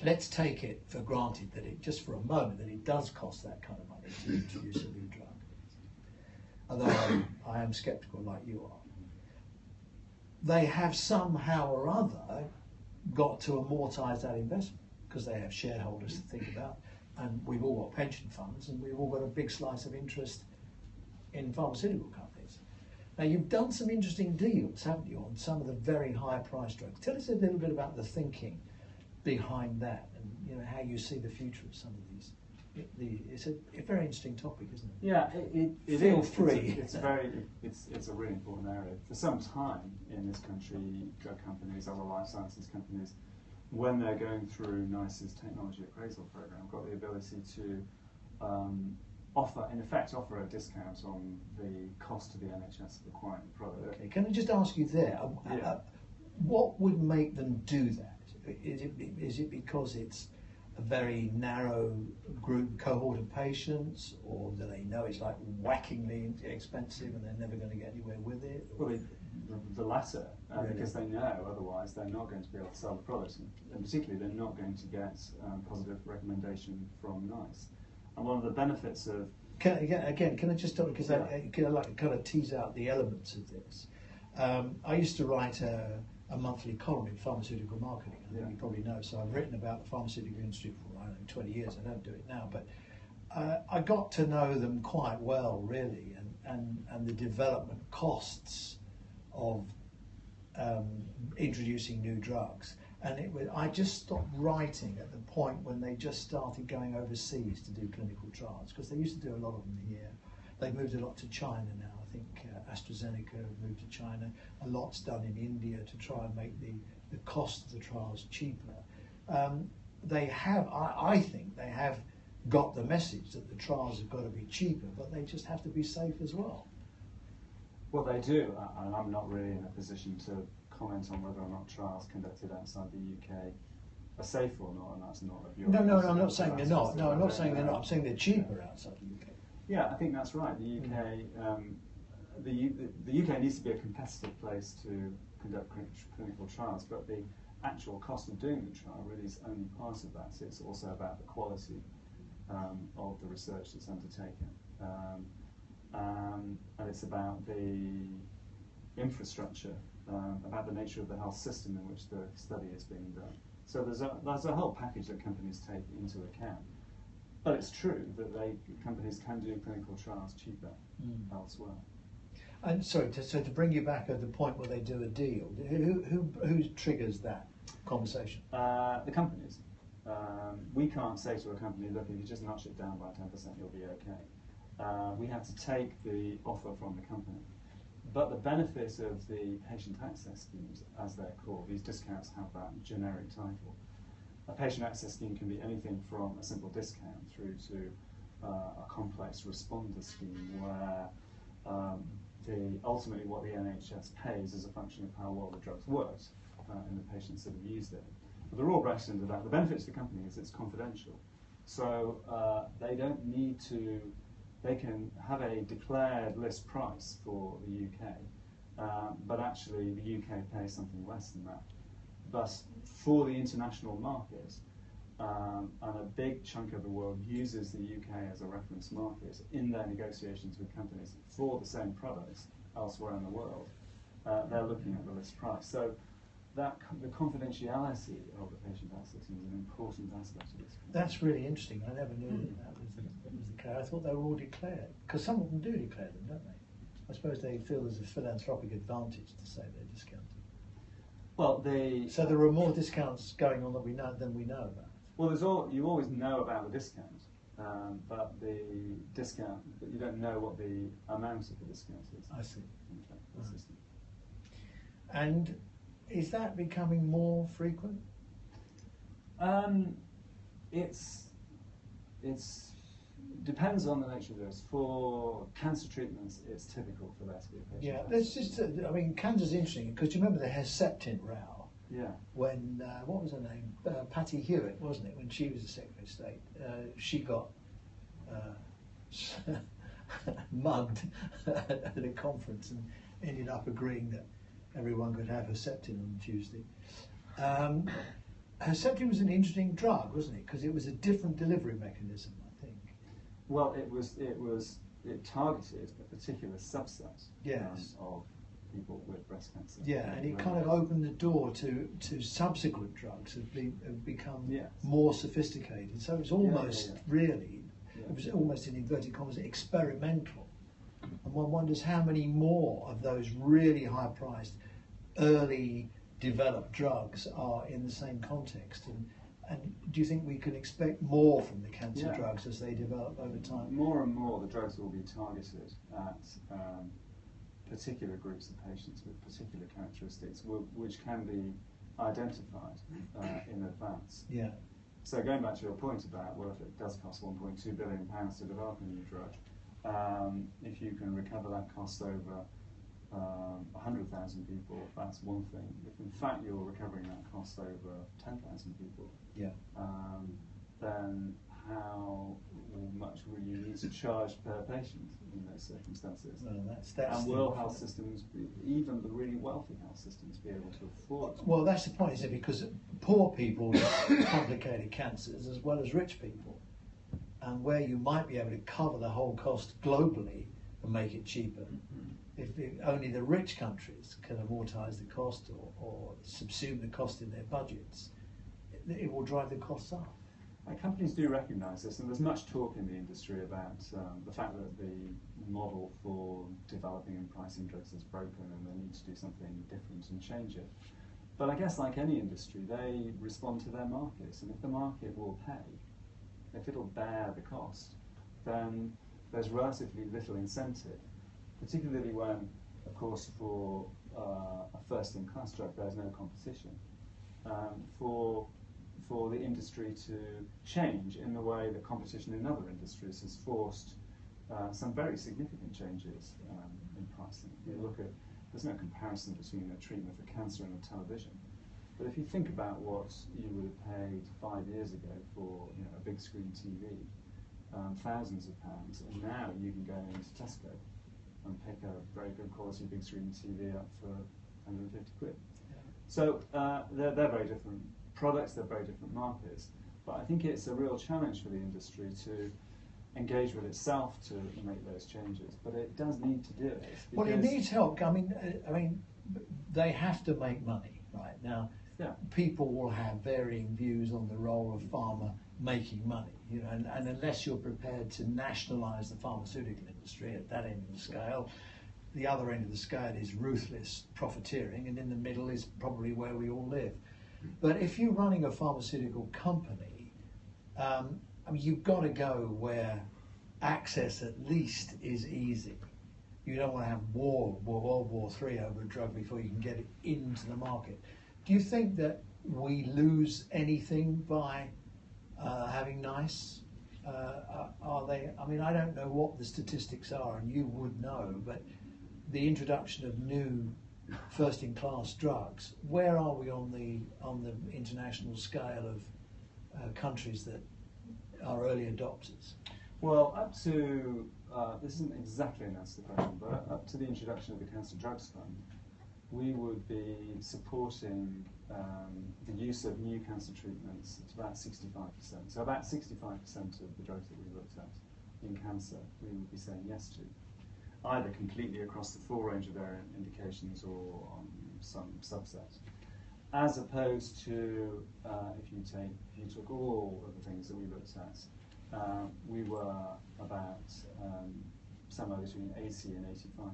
let's take it for granted that it, just for a moment, that it does cost that kind of money to introduce a new drug. Although I am sceptical like you are. They have somehow or other got to amortise that investment, because they have shareholders to think about, and we've all got pension funds, and we've all got a big slice of interest in pharmaceutical companies. Now, you've done some interesting deals, haven't you, on some of the very high-priced drugs. Tell us a little bit about the thinking behind that, and, you know, how you see the future of some of these. It's a very interesting topic, isn't it? Yeah, it Feel is. free. It's a really important area. For some time in this country, drug companies, other life sciences companies, when they're going through NICE's technology appraisal program, got the ability to offer a discount on the cost to the NHS of acquiring the product. Okay, can I just ask you there, what would make them do that? Is it because it's a very narrow cohort of patients, or do they know it's like whackingly expensive and they're never going to get anywhere with it? Well, the latter, Really? because they know otherwise they're not going to be able to sell the product, and particularly they're not going to get positive recommendation from NICE. And one of the benefits of... Can I just talk, because I like to kind of tease out the elements of this. I used to write a monthly column in pharmaceutical marketing, I think you probably know, so I've written about the pharmaceutical industry for, I don't know, 20 years, I don't do it now, but I got to know them quite well, really, and the development costs of introducing new drugs. And I just stopped writing at the point when they just started going overseas to do clinical trials, because they used to do a lot of them here. They've moved a lot to China now. I think AstraZeneca have moved to China. A lot's done in India to try and make the cost of the trials cheaper. They have, I think, they have got the message that the trials have got to be cheaper, but they just have to be safe as well. Well, they do, and I'm not really in a position to comment on whether or not trials conducted outside the UK are safe or not, and that's not of your... No, I'm not saying they're not. No, I'm not saying they're not. I'm saying they're cheaper outside the UK. Yeah, I think that's right. The UK, the UK needs to be a competitive place to conduct clinical trials, but the actual cost of doing the trial really is only part of that. It's also about the quality of the research that's undertaken, and it's about the infrastructure, about the nature of the health system in which the study is being done. So there's a whole package that companies take into account. But it's true that companies can do clinical trials cheaper elsewhere. And sorry, so to bring you back at the point where they do a deal, who triggers that conversation? The companies. We can't say to a company, look, if you just notch it down by 10%, you'll be okay. We have to take the offer from the company. But the benefit of the patient access schemes, as they're called, these discounts have that generic title. A patient access scheme can be anything from a simple discount through to a complex responder scheme where ultimately what the NHS pays is a function of how well the drugs worked in the patients that have used it. But the raw bracket into that, the benefit to the company is it's confidential. So they don't need to, they can have a declared list price for the UK, but actually the UK pays something less than that. But for the international market, and a big chunk of the world uses the UK as a reference market in their negotiations with companies for the same products elsewhere in the world, they're looking at the list price. So the confidentiality of the patient access is an important aspect of this. That's really interesting. I never knew that was the case. I thought they were all declared, because some of them do declare them, don't they? I suppose they feel there's a philanthropic advantage to say they're discounted. Well, so there are more discounts going on than we know about. Well, you always know about the discount, but you don't know what the amount of the discount is. I see. Right. And is that becoming more frequent? It's depends on the nature of this. For cancer treatments, it's typical for there to be a patient. Yeah, there's just. I mean, cancer's interesting because you remember the Herceptin row. Yeah. When what was her name? Patty Hewitt, wasn't it? When she was the Secretary of State, she got mugged at a conference and ended up agreeing that everyone could have Herceptin on Tuesday. Herceptin was an interesting drug, wasn't it? Because it was a different delivery mechanism, I think. Well, it targeted a particular subset of people with breast cancer. Yeah, and it kind of opened the door to subsequent drugs have become more sophisticated. So it's almost really, it was almost in inverted commas, experimental. And one wonders how many more of those really high-priced, early developed drugs are in the same context. And do you think we can expect more from the cancer drugs as they develop over time? More and more the drugs will be targeted at particular groups of patients with particular characteristics, which can be identified in advance. Yeah. So going back to your point about, well, if it does cost £1.2 billion to develop a new drug, if you can recover that cost over 100,000 people, that's one thing. If in fact you're recovering that cost over 10,000 people, then how much will you need to charge per patient in those circumstances? Well, that's and will health systems, even the really wealthy health systems, be able to afford it? Well, that's the point, isn't it? Because poor people have complicated cancers as well as rich people. And where you might be able to cover the whole cost globally and make it cheaper, if only the rich countries can amortise the cost or subsume the cost in their budgets, it will drive the costs up. Companies do recognise this, and there's much talk in the industry about the fact that the model for developing and pricing drugs is broken and they need to do something different and change it. But I guess like any industry, they respond to their markets, and if the market will pay, if it'll bear the cost, then there's relatively little incentive, particularly when, of course, for a first-in-class drug there's no competition. For for the industry to change in the way that competition in other industries has forced some very significant changes in pricing. You look at, there's no comparison between a treatment for cancer and a television. But if you think about what you would have paid 5 years ago for a big screen TV, thousands of pounds, and now you can go into Tesco and pick a very good quality big screen TV up for 150 quid. Yeah. So they're very different products, they're very different markets, but I think it's a real challenge for the industry to engage with itself to make those changes. But it does need to do it. Well, it needs help. I mean, they have to make money right now. Yeah. People will have varying views on the role of pharma making money, and unless you're prepared to nationalise the pharmaceutical industry at that end of the scale, the other end of the scale is ruthless profiteering, and in the middle is probably where we all live. But if you're running a pharmaceutical company, you've got to go where access at least is easy. You don't want to have World War III over a drug before you can get it into the market. Do you think that we lose anything by having NICE? Are they? I mean, I don't know what the statistics are, and you would know, but the introduction of new first-in-class drugs, where are we on the international scale of countries that are early adopters? Well, up to this isn't exactly an answer to the question, but up to the introduction of the Cancer Drugs Fund, we would be supporting the use of new cancer treatments to about 65%. So about 65% of the drugs that we looked at in cancer, we would be saying yes to, either completely across the full range of their indications or on some subset. As opposed to if you took all of the things that we looked at, we were about somewhere between 80 and 85%.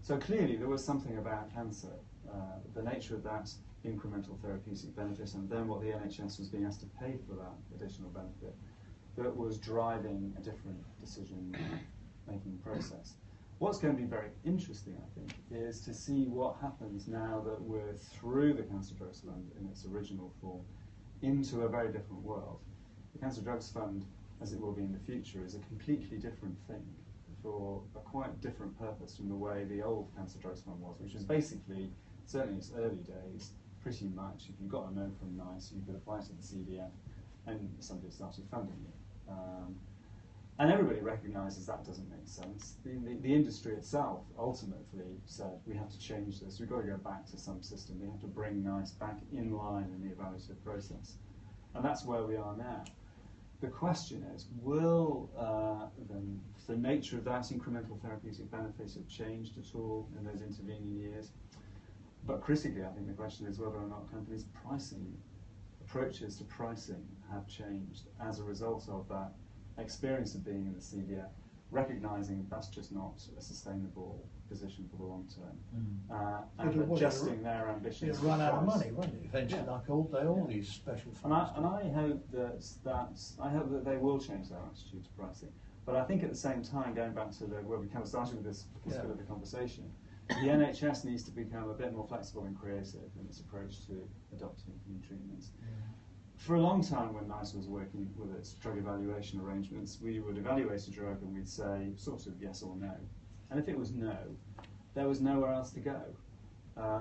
So clearly there was something about cancer, the nature of that incremental therapeutic benefit, and then what the NHS was being asked to pay for that additional benefit, that was driving a different decision-making process. What's going to be very interesting, I think, is to see what happens now that we're through the Cancer Drugs Fund in its original form into a very different world. The Cancer Drugs Fund, as it will be in the future, is a completely different thing for a quite different purpose from the way the old Cancer Drugs Fund was, which was basically, certainly in its early days, pretty much, if you got a no from NICE, you could apply to the CDF and somebody started funding you. And everybody recognises that doesn't make sense. The industry itself ultimately said, we have to change this, we've got to go back to some system, we have to bring NICE back in line in the evaluative process. And that's where we are now. The question is, will the nature of that incremental therapeutic benefit have changed at all in those intervening years? But critically, I think the question is whether or not companies' pricing, approaches to pricing have changed as a result of that experience of being in the CDF, recognising that's just not a sustainable position for the long term, and adjusting their ambitions. It'll run out of money, won't it? Eventually, like all these special funds. And I hope that they will change their attitude to pricing. But I think at the same time, going back to where we kind of started with this bit of the conversation, the NHS needs to become a bit more flexible and creative in its approach to adopting new treatments. For a long time, when NICE was working with its drug evaluation arrangements, we would evaluate a drug and we'd say sort of yes or no. And if it was no, there was nowhere else to go.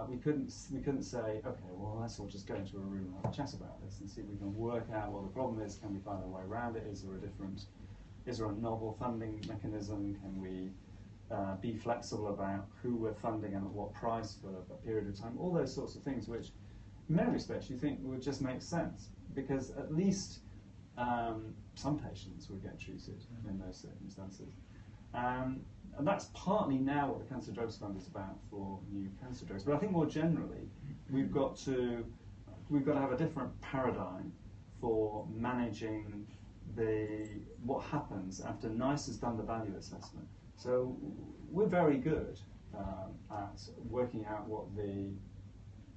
We couldn't say, okay, well, let's all just go into a room and have a chat about this and see if we can work out what the problem is. Can we find a way around it? Is there a novel funding mechanism? Can we be flexible about who we're funding and at what price for a period of time? All those sorts of things, which in many respects you think would just make sense, because at least some patients would get treated in those circumstances. And that's partly now what the Cancer Drugs Fund is about for new cancer drugs. But I think more generally, we've got to have a different paradigm for managing what happens after NICE has done the value assessment. So we're very good at working out what the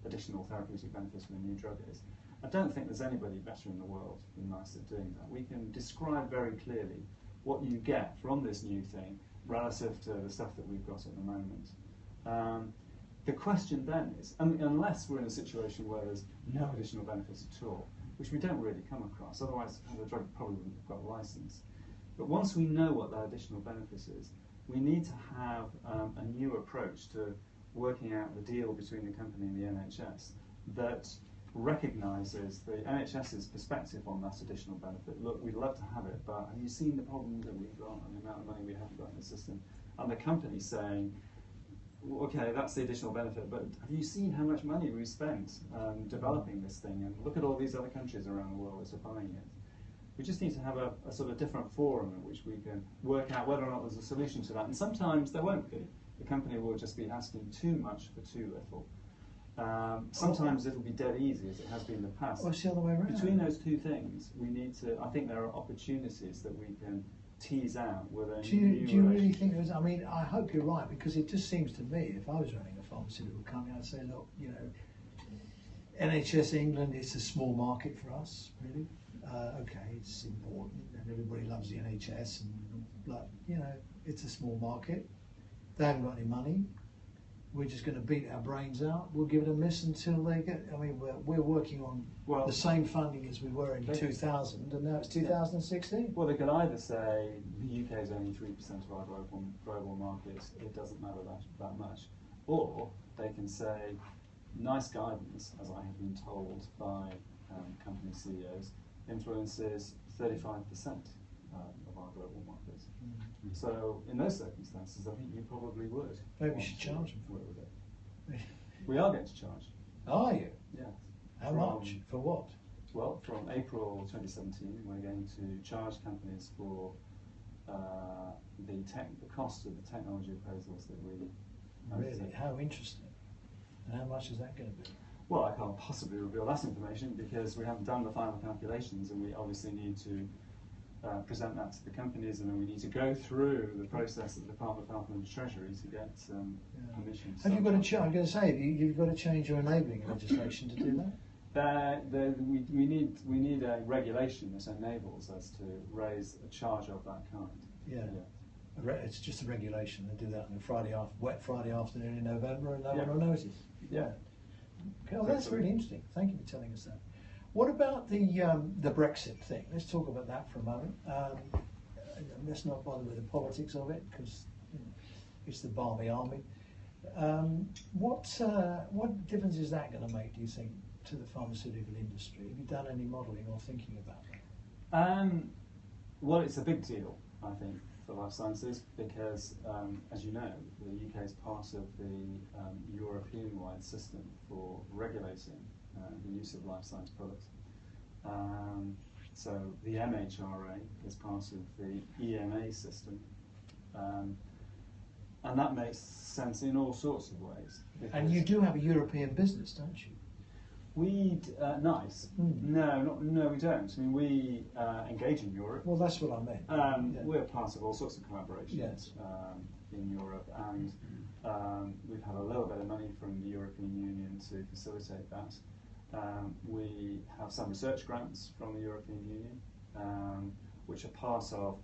additional therapeutic benefits from a new drug is. I don't think there's anybody better in the world than NICE at doing that. We can describe very clearly what you get from this new thing relative to the stuff that we've got at the moment. The question then is, unless we're in a situation where there's no additional benefits at all, which we don't really come across. Otherwise, the drug probably wouldn't have got a license. But once we know what that additional benefit is, we need to have a new approach to working out the deal between the company and the NHS that recognises the NHS's perspective on that additional benefit. Look, we'd love to have it, but have you seen the problem that we've got and the amount of money we haven't got in the system? And the company saying, okay, that's the additional benefit, but have you seen how much money we've spent developing this thing? And look at all these other countries around the world that are buying it. We just need to have a sort of different forum in which we can work out whether or not there's a solution to that. And sometimes there won't be. The company will just be asking too much for too little. Sometimes it'll be dead easy, as it has been in the past. Well, it's the other way around. Between those two things, we need to. I think there are opportunities that we can tease out with a do you really think there's? I mean, I hope you're right, because it just seems to me, if I was running a pharmaceutical company, I'd say, look, you know, NHS England is a small market for us, really. Okay, it's important, and everybody loves the NHS, and you know, it's a small market. They haven't got any money. We're just going to beat our brains out. We'll give it a miss until they get. I mean, we're working on the same funding as we were in 2000, and now it's 2016. Well, they could either say the UK is only 3% of our global market, it doesn't matter that much, or they can say, nice guidance, as I have been told by company CEOs, influences 35% of our global markets. Mm-hmm. So in those circumstances, I think you probably would. Maybe we should charge them for it. We are going to charge. Are you? Yeah. How much? For what? Well, from April 2017, we're going to charge companies for the cost of the technology appraisals that we Really? How interesting. And how much is that going to be? Well, I can't possibly reveal that information because we haven't done the final calculations, and we obviously need to present that to the companies, and then we need to go through the process at the Department of Health and Treasury to get permission. Have you got to change? I'm going to say, you've got to change your enabling legislation to do that. We need a regulation that enables us to raise a charge of that kind. Yeah. It's just a regulation. They do that on a wet Friday afternoon in November, and no one will notice. Yeah. Okay, well, that's really interesting. Thank you for telling us that. What about the Brexit thing? Let's talk about that for a moment. Let's not bother with the politics of it, because it's the Barmy Army. What difference is that going to make, do you think, to the pharmaceutical industry? Have you done any modelling or thinking about that? Well, it's a big deal, I think, for life sciences, because, as you know, the UK is part of the European-wide system for regulating the use of life science products. So the MHRA is part of the EMA system, and that makes sense in all sorts of ways. And you do have a European business, don't you? Nice. No, we don't. I mean, we engage in Europe. Well, that's what I meant. We're part of all sorts of collaborations in Europe, and we've had a little bit of money from the European Union to facilitate that. We have some research grants from the European Union, which are part of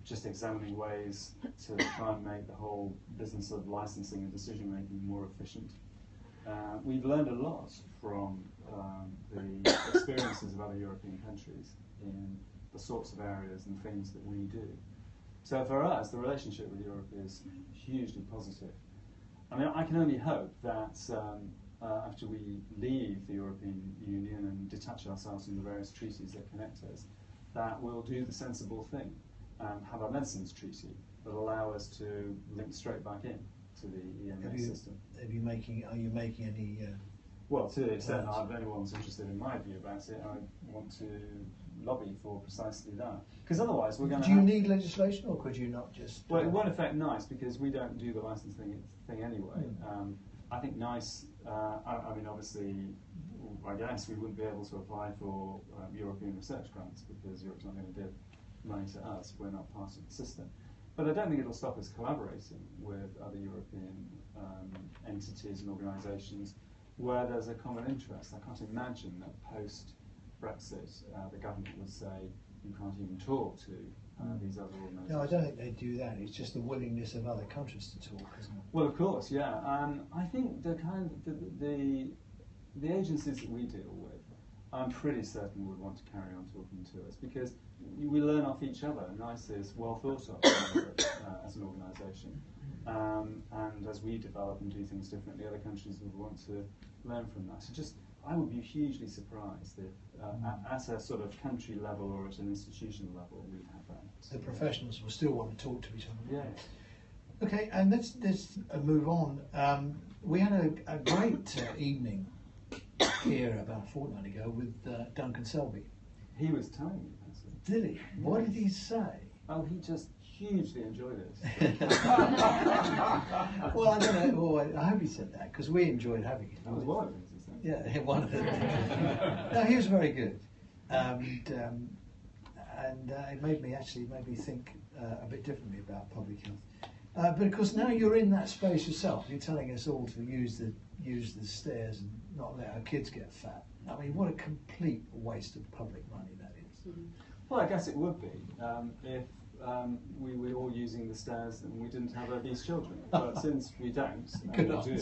just examining ways to try and make the whole business of licensing and decision making more efficient. We've learned a lot from the experiences of other European countries in the sorts of areas and things that we do. So for us, the relationship with Europe is hugely positive. I mean, I can only hope that after we leave the European Union and detach ourselves from the various treaties that connect us, that we'll do the sensible thing and have a medicines treaty that will allow us to link straight back in to the EMA system. Are you making any? Well, to the extent that if anyone's interested in my view about it, I want to lobby for precisely that. Because otherwise we're going to. Do you need legislation, or could you not just? Well, it won't affect NICE because we don't do the licensing thing anyway. I think NICE. I mean, obviously, I guess we wouldn't be able to apply for European research grants because Europe's not going to give money to us. We're not part of the system. But I don't think it'll stop us collaborating with other European entities and organisations where there's a common interest. I can't imagine that post-Brexit the government would say you can't even talk to these other organisations. No, I don't think they'd do that. It's just the willingness of other countries to talk, isn't it? Well, of course, yeah. I think the agencies that we deal with I'm pretty certain would want to carry on talking to us, because we learn off each other. NICE is well thought of as an organisation, and as we develop and do things differently, other countries would want to learn from that. So I would be hugely surprised if at a sort of country level or at an institutional level we have that. The professionals will still want to talk to each other. Yes. Okay, and let's move on. We had a great evening here about a fortnight ago with Duncan Selby. He was telling me, actually. Did he? What did he say? Oh, he just hugely enjoyed it. Well, I don't know. Well, I hope he said that, because we enjoyed having him. That was one of the things he said. Yeah, one of them. No, he was very good, and it made me think a bit differently about public health. But of course, now you're in that space yourself. You're telling us all to use the stairs and not let our kids get fat. I mean, what a complete waste of public money that is. Well, I guess it would be if we were all using the stairs and we didn't have obese children. But since we don't, and we do,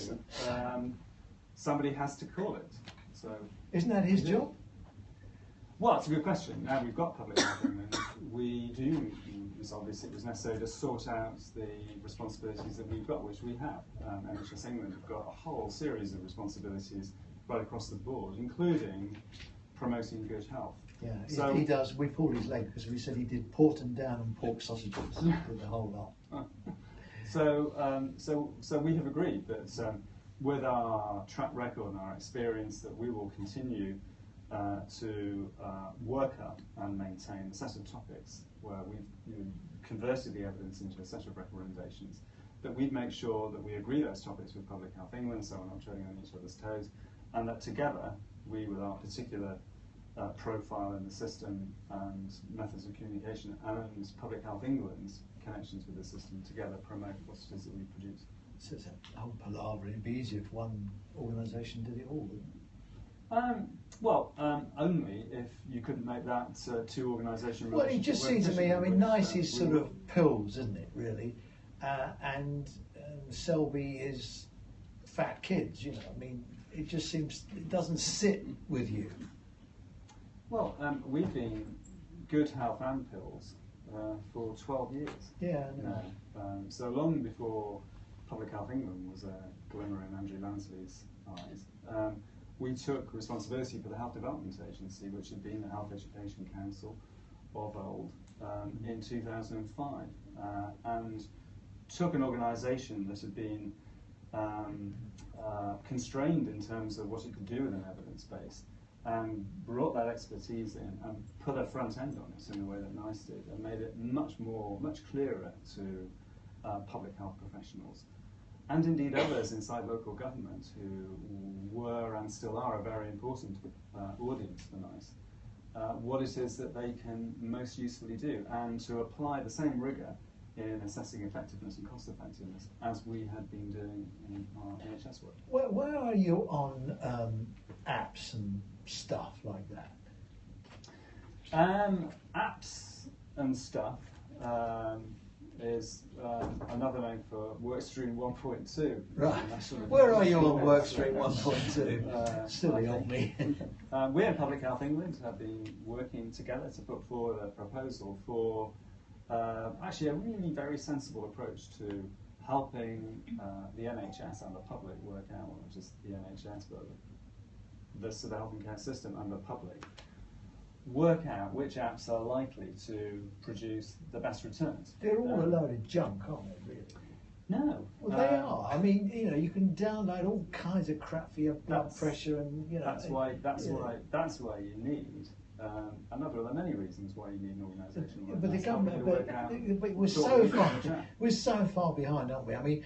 somebody has to call it. So isn't that his job? Well, it's a good question. Now we've got public health England, we do resolve this. It was necessary to sort out the responsibilities that we've got, which we have. NHS England have got a whole series of responsibilities right across the board, including promoting good health. Yeah, so he does. We pulled his leg because we said he did port and down and pork sausages with the whole lot. So we have agreed that with our track record and our experience, that we will continue to work up and maintain a set of topics where we've converted the evidence into a set of recommendations, that we'd make sure that we agree those topics with Public Health England, so we're not treading on each other's toes, and that together, we, with our particular profile in the system and methods of communication, and Public Health England's connections with the system, together promote what it is that we produce. So it's a whole palaver. It'd be easier if one organisation did it all, wouldn't it? Only if you couldn't make that two organisation relationship. Well, it just seems to me, I mean, NICE is sort of pills, isn't it, really? And Selby is fat kids, you know. I mean, it just seems, it doesn't sit with you. Well, we've been good health and pills for 12 years. Yeah, I know. So long before Public Health England was a glimmer in Andrew Lansley's eyes. We took responsibility for the Health Development Agency, which had been the Health Education Council of old, in 2005, and took an organisation that had been constrained in terms of what it could do with an evidence base, and brought that expertise in and put a front end on it in the way that NICE did, and made it much clearer to public health professionals, and indeed others inside local government who were and still are a very important audience for NICE, what it is that they can most usefully do, and to apply the same rigour in assessing effectiveness and cost effectiveness as we had been doing in our NHS work. Where are you on apps and stuff like that? Apps and stuff is another name for Workstream 1.2. Right. Where are you on Workstream 1.2? Silly old me. We and Public Health England have been working together to put forward a proposal for actually a really very sensible approach to helping the NHS and the public work out, well, not just the NHS, but the health and care system and the public, work out which apps are likely to produce the best returns. They're all a load of junk, aren't they, really? No. Well, they are. I mean, you know, you can download all kinds of crap for your blood pressure, and you know. That's why you need another of the many reasons why you need an organisation. But the government, but we're so far behind, aren't we? I mean,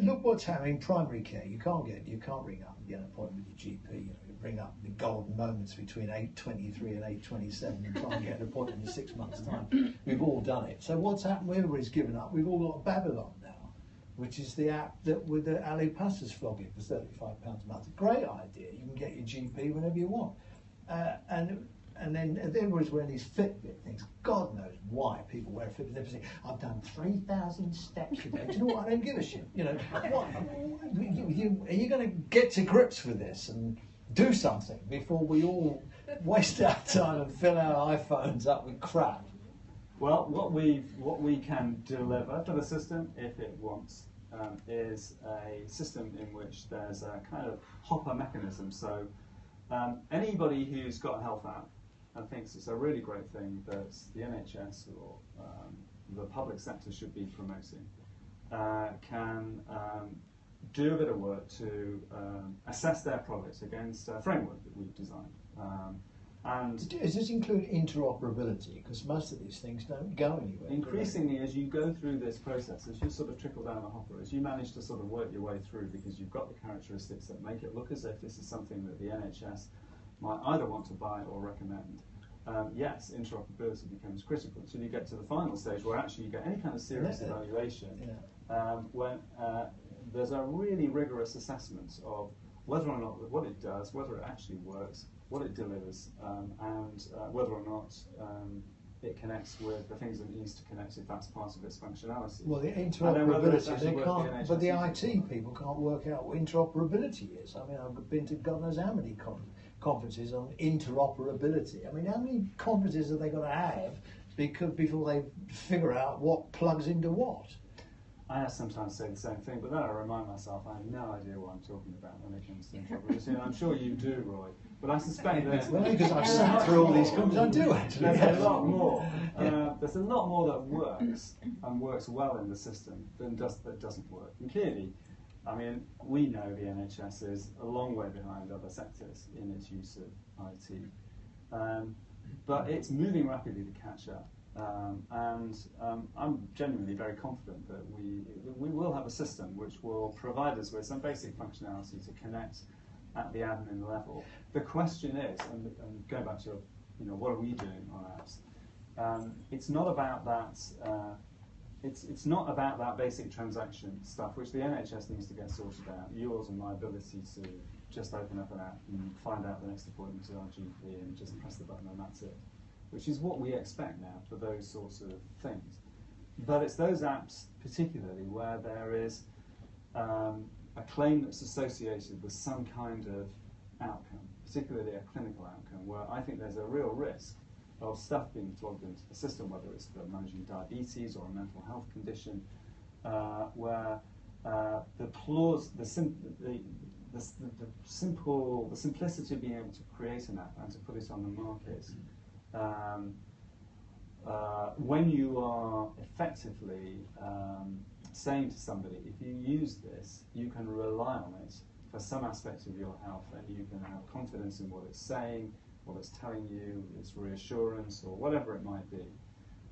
look what's happening in primary care. You can't ring up and get an appointment with your GP. You know, you ring up the golden moments between 8:23 and 8:27 and try and get an appointment in 6 months' time. We've all done it. So what's happened? Everybody's given up. We've all got Babylon now, which is the app that with the Ali Pastas flogging for £35 a month. Great idea. You can get your GP whenever you want, and then everybody's wearing these Fitbit things. God knows why people wear Fitbit. They're saying, I've done 3,000 steps today. Do you know what? I don't give a shit. You know, what? Are you going to get to grips with this and do something before we all waste our time and fill our iPhones up with crap. Well, what we can deliver to the system, if it wants, is a system in which there's a kind of hopper mechanism. So anybody who's got a health app and thinks it's a really great thing that the NHS or the public sector should be promoting can do a bit of work to assess their products against a framework that we've designed. And does this include interoperability? Because most of these things don't go anywhere. Increasingly, as you go through this process, as you sort of trickle down the hopper, as you manage to sort of work your way through, because you've got the characteristics that make it look as if this is something that the NHS might either want to buy or recommend, yes, interoperability becomes critical until you get to the final stage where actually you get any kind of serious evaluation, when there's a really rigorous assessment of whether or not what it does, whether it actually works, what it delivers, and whether or not it connects with the things that it needs to connect if that's part of its functionality. Well, the interoperability, they can't, but the IT people can't work out what interoperability is. I mean, I've been to God knows how many conferences on interoperability. I mean, how many conferences have they got to have before they figure out what plugs into what? I sometimes say the same thing, but then I remind myself I have no idea what I'm talking about when it comes to interoperability, and I'm sure you do, Roy. But I suspect there's because I've sat through all these conferences, I do actually. There's a lot more. There's a lot more that works and works well in the system than that doesn't work. And clearly, I mean, we know the NHS is a long way behind other sectors in its use of IT, but it's moving rapidly to catch up. I'm genuinely very confident that we will have a system which will provide us with some basic functionality to connect at the admin level. The question is, and going back to what are we doing on apps? It's not about that. It's not about that basic transaction stuff, which the NHS needs to get sorted out. Yours and my ability to just open up an app and find out the next appointment to our GP and just press the button and that's it, which is what we expect now for those sorts of things. But it's those apps particularly where there is a claim that's associated with some kind of outcome, particularly a clinical outcome, where I think there's a real risk of stuff being plugged into the system, whether it's for managing diabetes or a mental health condition, where the simplicity of being able to create an app and to put it on the market, when you are effectively saying to somebody, if you use this, you can rely on it for some aspect of your health, and you can have confidence in what it's saying, what it's telling you, its reassurance, or whatever it might be.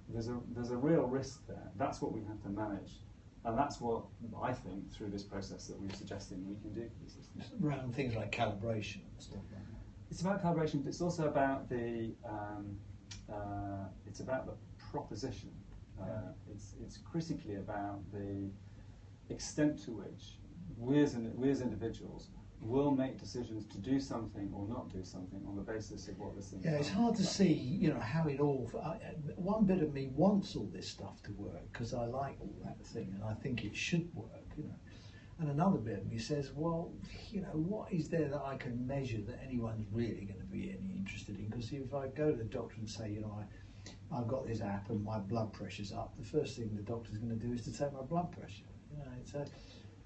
There's a real risk there. That's what we have to manage. And that's what I think, through this process that we're suggesting we can do for the system. Around things like calibration and stuff like that. It's about calibration, but it's also about the proposition. It's critically about the extent to which we as individuals will make decisions to do something or not do something on the basis of what this thing is. Yeah, it's hard to see, how it all. One bit of me wants all this stuff to work because I like all that thing and I think it should work, And another bit of me says, well, what is there that I can measure that anyone's really going to be any interested in? Because if I go to the doctor and say, I've got this app and my blood pressure's up, the first thing the doctor's going to do is to take my blood pressure.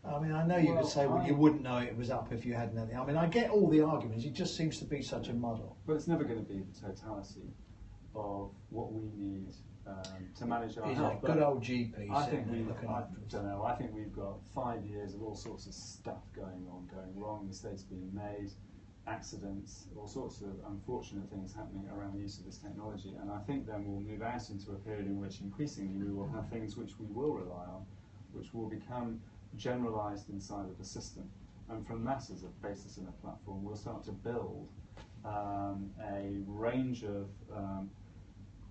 I know you could say, you wouldn't know it was up if you hadn't had it. I get all the arguments. It just seems to be such a muddle. But it's never going to be the totality of what we need to manage our health. Good old GP. I think we've got 5 years of all sorts of stuff going wrong, mistakes being made, accidents, all sorts of unfortunate things happening around the use of this technology. And I think then we'll move out into a period in which increasingly we will have things which we will rely on, which will become generalized inside of the system. And from that as a basis and a platform, we'll start to build a range of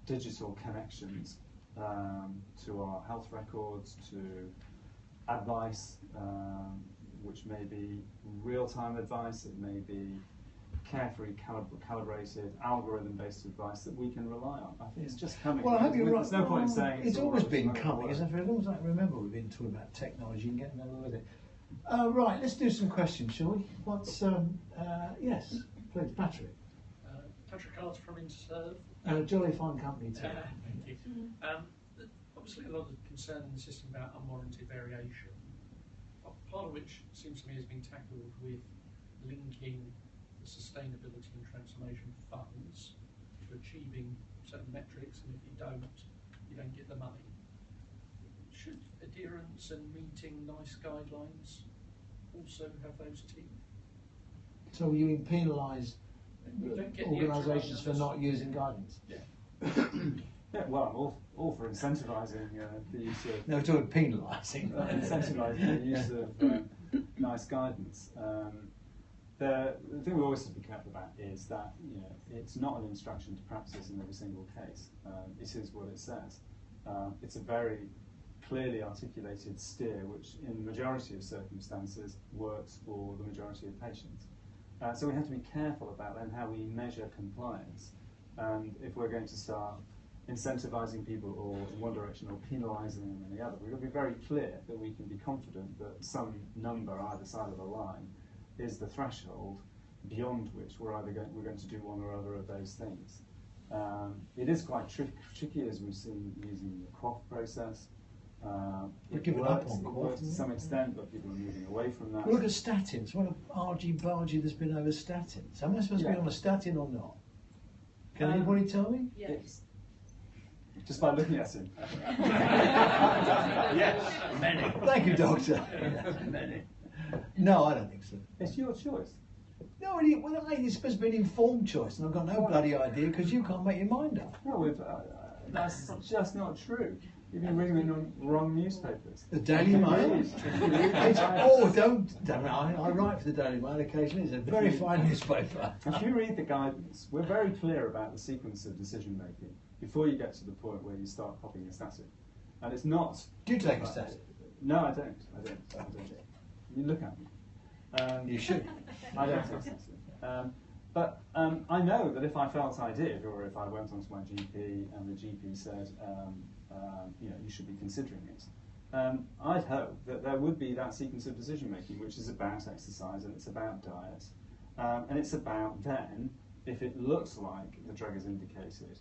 digital connections to our health records, to advice, which may be real-time advice, it may be carefully calibrated, algorithm-based advice that we can rely on. I think it's just coming. Well, I hope you're right. There's no point in saying it's always been coming, isn't it? For as long as I remember, we've been talking about technology and getting over with it. Right, let's do some questions, shall we? Yes, please, Patrick. Patrick Arts from Interserve. Jolly fine company too. Thank you. Obviously, a lot of concern in the system about unwarranted variation, part of which seems to me has been tackled with linking the sustainability and transformation funds to achieving certain metrics, and if you don't get the money. Should adherence and meeting nice guidelines also have those teeth? So you penalise organisations for not using guidance? Yeah. Yeah, well, I'm all for incentivising the use of... No, we're talking penalising. Incentivising the use of nice guidance. The thing we always have to be careful about is that it's not an instruction to practice in every single case. It is what it says. It's a very clearly articulated steer, which in the majority of circumstances works for the majority of patients. So we have to be careful about then how we measure compliance. And if we're going to start incentivising people or in one direction or penalising them in the other, we've got to be very clear that we can be confident that some number either side of the line is the threshold beyond which we're going to do one or other of those things. It is quite tricky, as we've seen using the QOF process. We're giving up on QOF to some extent, but people are moving away from that. Well, look at statins. What an argy-bargy there's been over statins. Am I supposed to be on a statin or not? Can anybody tell me? Yes. Just by looking at him. Yes, many. Thank you, doctor. Many. No, I don't think so. It's your choice. No, it's supposed to be an informed choice, and I've got no bloody idea because you can't make your mind up. No, that's just not true. You've been reading the wrong newspapers. The Daily Mail. I write for the Daily Mail occasionally. It's a very fine newspaper. If you read the guidance, we're very clear about the sequence of decision making before you get to the point where you start popping a statin. And it's not... Do you take a statin? No, I don't. You look at me. You should. I don't take statin. But I know that if I felt I did, or if I went onto my GP and the GP said, you should be considering it, I'd hope that there would be that sequence of decision making, which is about exercise and it's about diet, and it's about then, if it looks like the drug is indicated,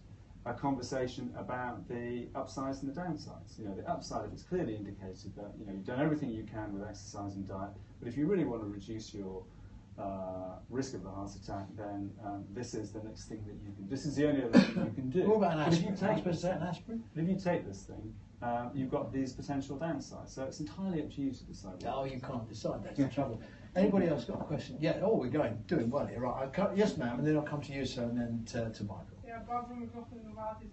a conversation about the upsides and the downsides. The upside, if it's clearly indicated that you've done everything you can with exercise and diet, but if you really want to reduce your risk of the heart attack, then this is the next thing that you can. This is the only other thing you can do. What about an aspirin? If you take aspirin? If you take this thing, you've got these potential downsides. So it's entirely up to you to decide. Oh, you can't decide. That's the trouble. Anybody else got a question? Yeah. Oh, we're doing well here. Right. Yes, ma'am, and then I'll come to you, sir, and then to Michael. Yeah, Barbara McLaughlin, Novartis.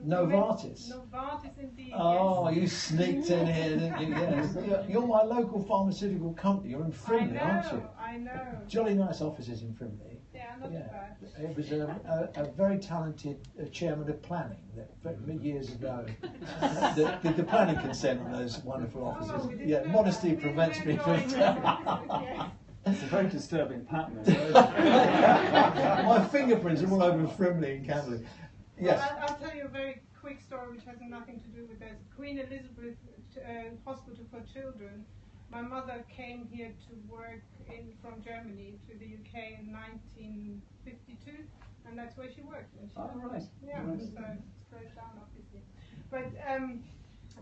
Novartis? Novartis, indeed. Oh, yes. you sneaked in here, didn't you? Yes. You're my local pharmaceutical company. You're in Frimley, aren't you? I know. Jolly nice offices in Frimley. Yeah, not too bad. It was a very talented chairman of planning that years ago did the planning consent on those wonderful offices. Modesty prevents me from... It's a very disturbing pattern. My fingerprints are all over Frimley and Camberley. Yes. Well, I'll tell you a very quick story which has nothing to do with this. Queen Elizabeth Hospital for Children. My mother came here to work from Germany to the UK in 1952, and that's where she worked. And she right. Yeah, right. so straight down, obviously. But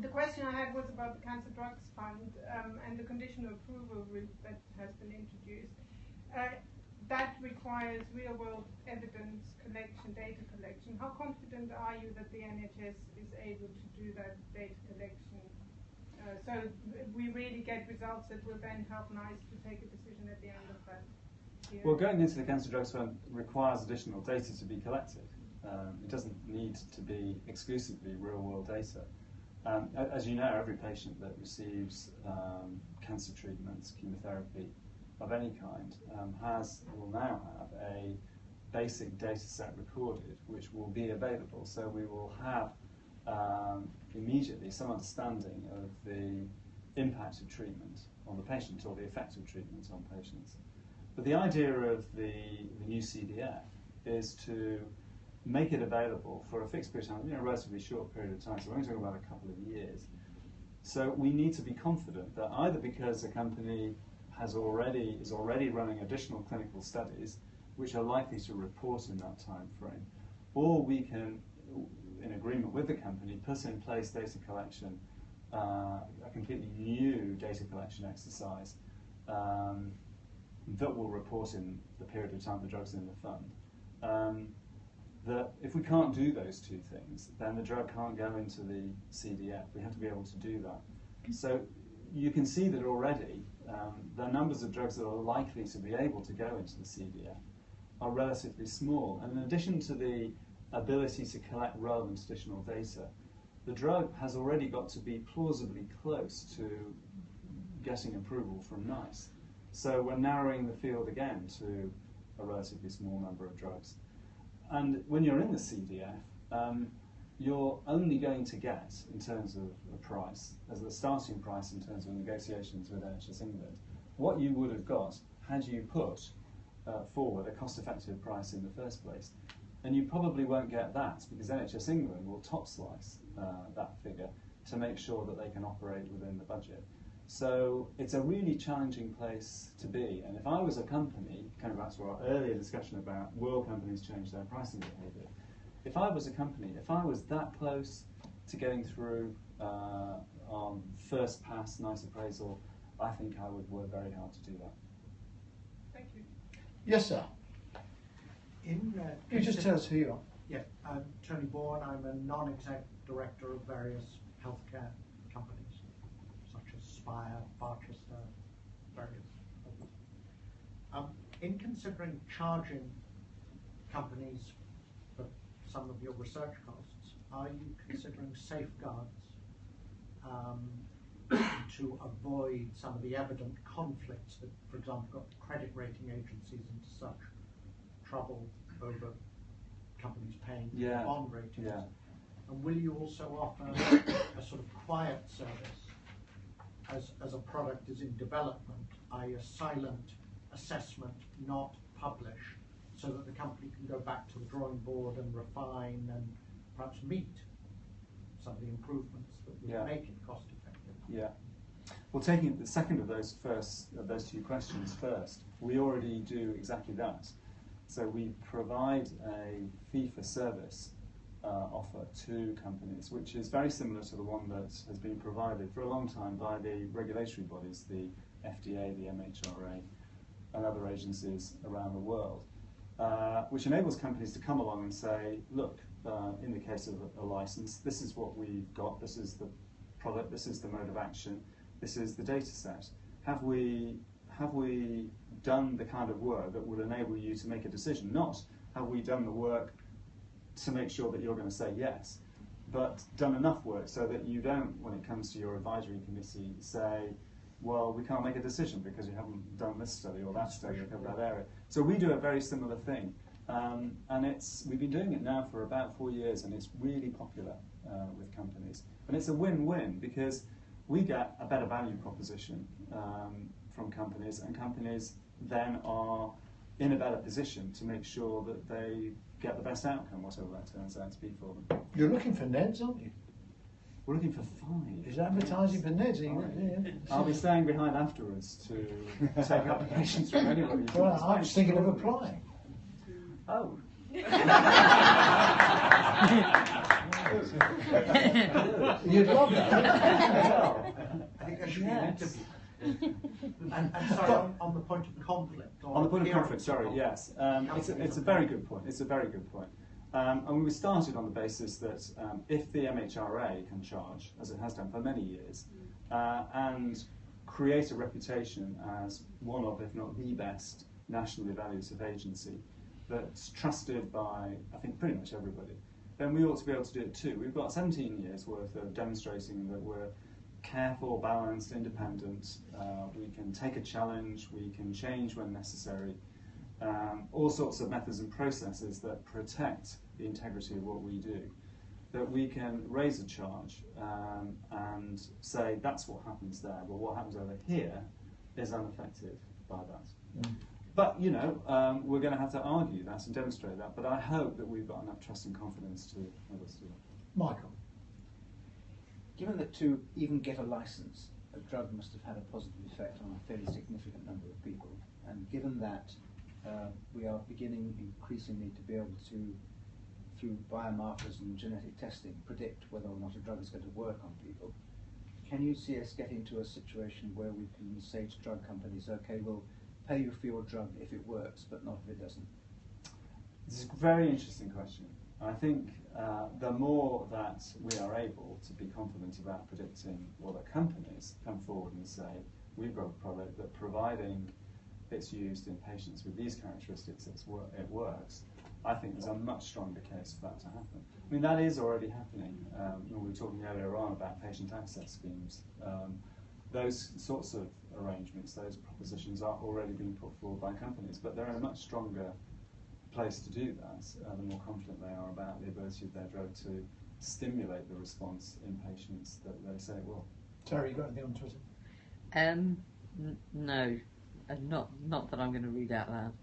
the question I had was about the Cancer Drugs Fund and the conditional approval route that has been introduced. That requires real-world evidence collection, data collection. How confident are you that the NHS is able to do that data collection? So we really get results that will then help NICE to take a decision at the end of that year. Well, going into the Cancer Drugs Fund requires additional data to be collected. It doesn't need to be exclusively real-world data. As you know, every patient that receives cancer treatments, chemotherapy of any kind, will now have a basic data set recorded, which will be available. So we will have immediately some understanding of the impact of treatment on the patient or the effect of treatment on patients. But the idea of the new CDF is to make it available for a fixed period of time, a relatively short period of time, so we're only talking about a couple of years. So we need to be confident that either because a company is already running additional clinical studies, which are likely to report in that time frame, or we can, in agreement with the company, put in place data collection, a completely new data collection exercise that will report in the period of time the drug's in the fund. That if we can't do those two things, then the drug can't go into the CDF. We have to be able to do that. So you can see that already the numbers of drugs that are likely to be able to go into the CDF are relatively small. And in addition to the ability to collect relevant additional data, the drug has already got to be plausibly close to getting approval from NICE. So we're narrowing the field again to a relatively small number of drugs. And when you're in the CDF, you're only going to get, in terms of a price, as the starting price in terms of negotiations with NHS England, what you would have got had you put forward a cost-effective price in the first place. And you probably won't get that because NHS England will top slice that figure to make sure that they can operate within the budget. So it's a really challenging place to be. And if I was a company, coming back to our earlier discussion about will companies change their pricing behaviour, if I was a company, if I was that close to getting through on first pass NICE appraisal, I think I would work very hard to do that. Thank you. Yes, sir. In, Can you just tell us who you are? Yeah, I'm Tony Bourne. I'm a non-exec director of various healthcare companies, such as Spire, Barchester, various others. In considering charging companies for some of your research costs, are you considering safeguards to avoid some of the evident conflicts that, for example, got credit rating agencies into such trouble over companies paying bond ratings? Yeah. And will you also offer a sort of quiet service as a product is in development, i.e. a silent assessment, not publish, so that the company can go back to the drawing board and refine and perhaps meet some of the improvements that would make it cost effective? Yeah. Well, taking the second of those two questions first, we already do exactly that. So we provide a fee-for-service offer to companies, which is very similar to the one that has been provided for a long time by the regulatory bodies, the FDA, the MHRA, and other agencies around the world, which enables companies to come along and say, look, in the case of a license, this is what we've got, this is the product, this is the mode of action, this is the data set. Have we done the kind of work that will enable you to make a decision? Not have we done the work to make sure that you're going to say yes, but done enough work so that you don't, when it comes to your advisory committee, say, well, we can't make a decision because you haven't done this study or that study or that area. So we do a very similar thing, and we've been doing it now for about 4 years, and it's really popular with companies. And it's a win-win because we get a better value proposition from companies, and companies then are in a better position to make sure that they get the best outcome, whatever that turns out to be for them. You're looking for NEDs, aren't you? We're looking for 5. Is advertising for NEDs? I'll be staying behind afterwards to take applications from anybody. Well, I was thinking of applying. Oh. You'd love that. I think that should be an interview. And sorry, on the point of conflict. On the point of conflict, sorry, yes. It's a very good point. It's a very good point. And we started on the basis that if the MHRA can charge, as it has done for many years, and create a reputation as one of, if not the best, national evaluative agency that's trusted by, I think, pretty much everybody, then we ought to be able to do it too. We've got 17 years worth of demonstrating that we're careful, balanced, independent. We can take a challenge, we can change when necessary. All sorts of methods and processes that protect the integrity of what we do. That we can raise a charge and say that's what happens there, but what happens over here is unaffected by that. Mm. But, you know, we're going to have to argue that and demonstrate that, but I hope that we've got enough trust and confidence to enable us to do that. Michael. Given that to even get a license, a drug must have had a positive effect on a fairly significant number of people, and given that we are beginning increasingly to be able to, through biomarkers and genetic testing, predict whether or not a drug is going to work on people. Can you see us getting to a situation where we can say to drug companies, okay, we'll pay you for your drug if it works, but not if it doesn't? This is a very interesting question. I think the more that we are able to be confident about predicting, or that companies come forward and say, we've got a product that, providing it's used in patients with these characteristics, it works, I think there's a much stronger case for that to happen. I mean, that is already happening. We were talking earlier on about patient access schemes. Those sorts of arrangements, those propositions are already being put forward by companies, but they're in a much stronger place to do that, the more confident they are about the ability of their drug to stimulate the response in patients that they say it will. Terry, you got anything on Twitter? No, not that I'm going to read out loud.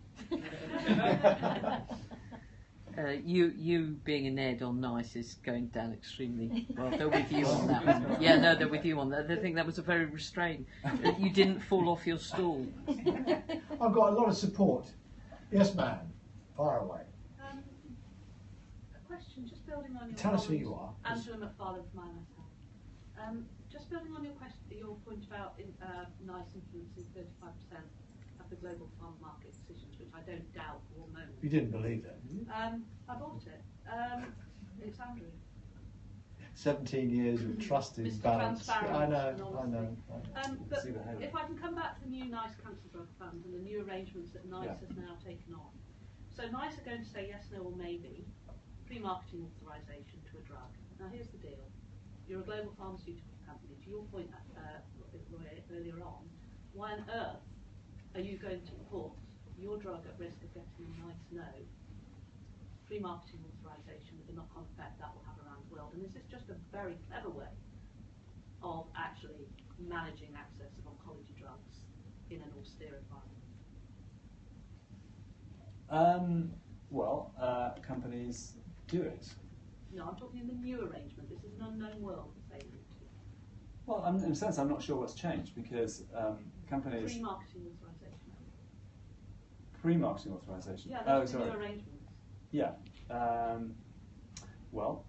You being a Ned on NICE is going down extremely well. They're with you on that one. Yeah, no, they're with you on that. They think that was a very restrained. You didn't fall off your stool. I've got a lot of support. Yes, ma'am. Fire away. A question, just building on your Tell us who you are. Angela McFarlane from IMSL. Just building on your point about NICE influencing 35% of the global pharma market decisions, which I don't doubt for a moment. You didn't believe that, did you? I bought it. It's Andrew. 17 years of trusted Mr. balance. Transparent I know. But if I can come back to the new NICE Cancer Drug Fund and the new arrangements that NICE has now taken on. So NICE are going to say yes, no, or maybe pre-marketing authorisation to a drug. Now here's the deal. You're a global pharmaceutical company. To your point earlier on, why on earth are you going to put your drug at risk of getting a NICE no pre-marketing authorisation with the knock-on effect that will have around the world? And is this just a very clever way of actually managing access of oncology drugs in an austere environment? Companies do it. No, I'm talking in the new arrangement. This is an unknown world that they move to. Well, in a sense, I'm not sure what's changed because companies... Pre-marketing authorisation. Pre-marketing authorisation? Yeah, that's the new arrangements. Yeah. We'll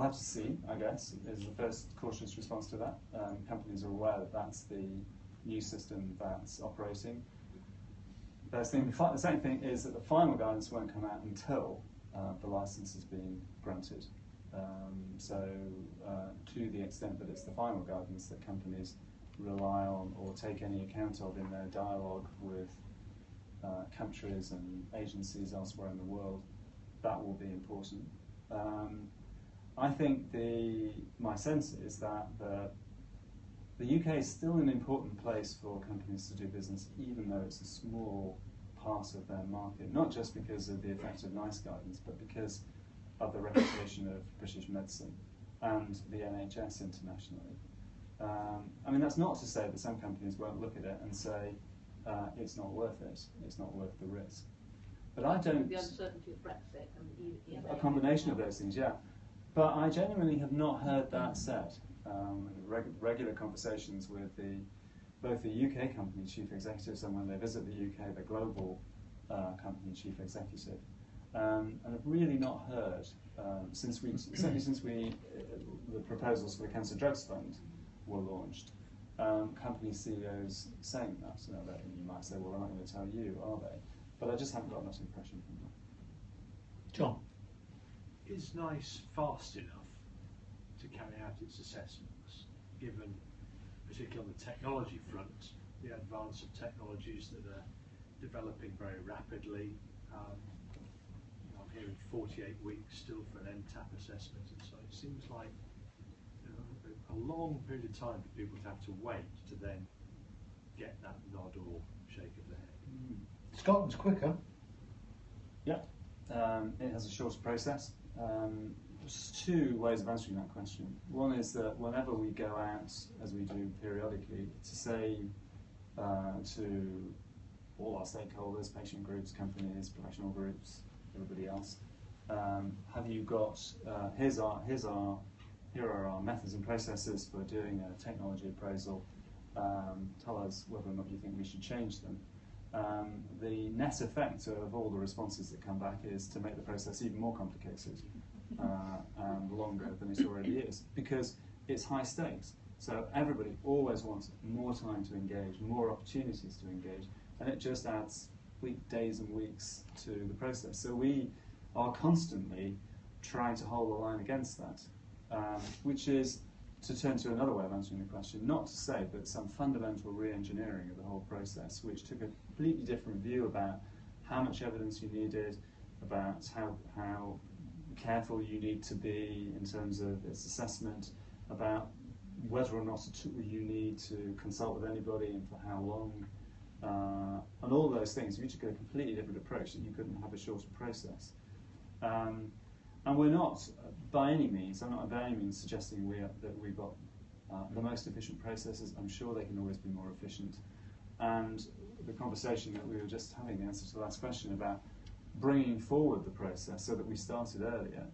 have to see, I guess, is the first cautious response to that. Companies are aware that that's the new system that's operating. The second thing is that the final guidance won't come out until the license has been granted. To the extent that it's the final guidance that companies rely on or take any account of in their dialogue with countries and agencies elsewhere in the world, that will be important. I think my sense is that the UK is still an important place for companies to do business, even though it's a small part of their market, not just because of the effect of NICE guidance, but because of the reputation of British medicine and the NHS internationally. I mean, that's not to say that some companies won't look at it and say, it's not worth it, it's not worth the risk. But I don't... The uncertainty of Brexit and a combination of those things, yeah. But I genuinely have not heard that said. Regular conversations with both the UK company chief executives and when they visit the UK, the global company chief executive. And I've really not heard, certainly since the proposals for the Cancer Drugs Fund were launched, company CEOs saying that. You might say, well, they're not going to tell you, are they? But I just haven't got that impression from them. John? Is NICE fast enough to carry out its assessments, given, particularly on the technology front, the advance of technologies that are developing very rapidly? I'm hearing 48 weeks still for an MTAP assessment, and so it seems like a long period of time for people to have to wait to then get that nod or shake of the head. Scotland's quicker. Yeah, it has a shorter process. There's two ways of answering that question. One is that whenever we go out, as we do periodically, to say to all our stakeholders, patient groups, companies, professional groups, everybody else, have you got, here are our methods and processes for doing a technology appraisal, tell us whether or not you think we should change them. the net effect of all the responses that come back is to make the process even more complicated and longer than it already is, because it's high stakes. So everybody always wants more time to engage, more opportunities to engage, and it just adds days and weeks to the process. So we are constantly trying to hold the line against that, which is, to turn to another way of answering the question, not to say that some fundamental re-engineering of the whole process, which took a completely different view about how much evidence you needed, about how careful you need to be in terms of its assessment, about whether or not you need to consult with anybody and for how long, and all those things. You took a completely different approach, that you couldn't have a shorter process. And we're not, by any means, I'm not by any means suggesting that we've got the most efficient processes. I'm sure they can always be more efficient. And the conversation that we were just having, the answer to the last question about bringing forward the process so that we started earlier,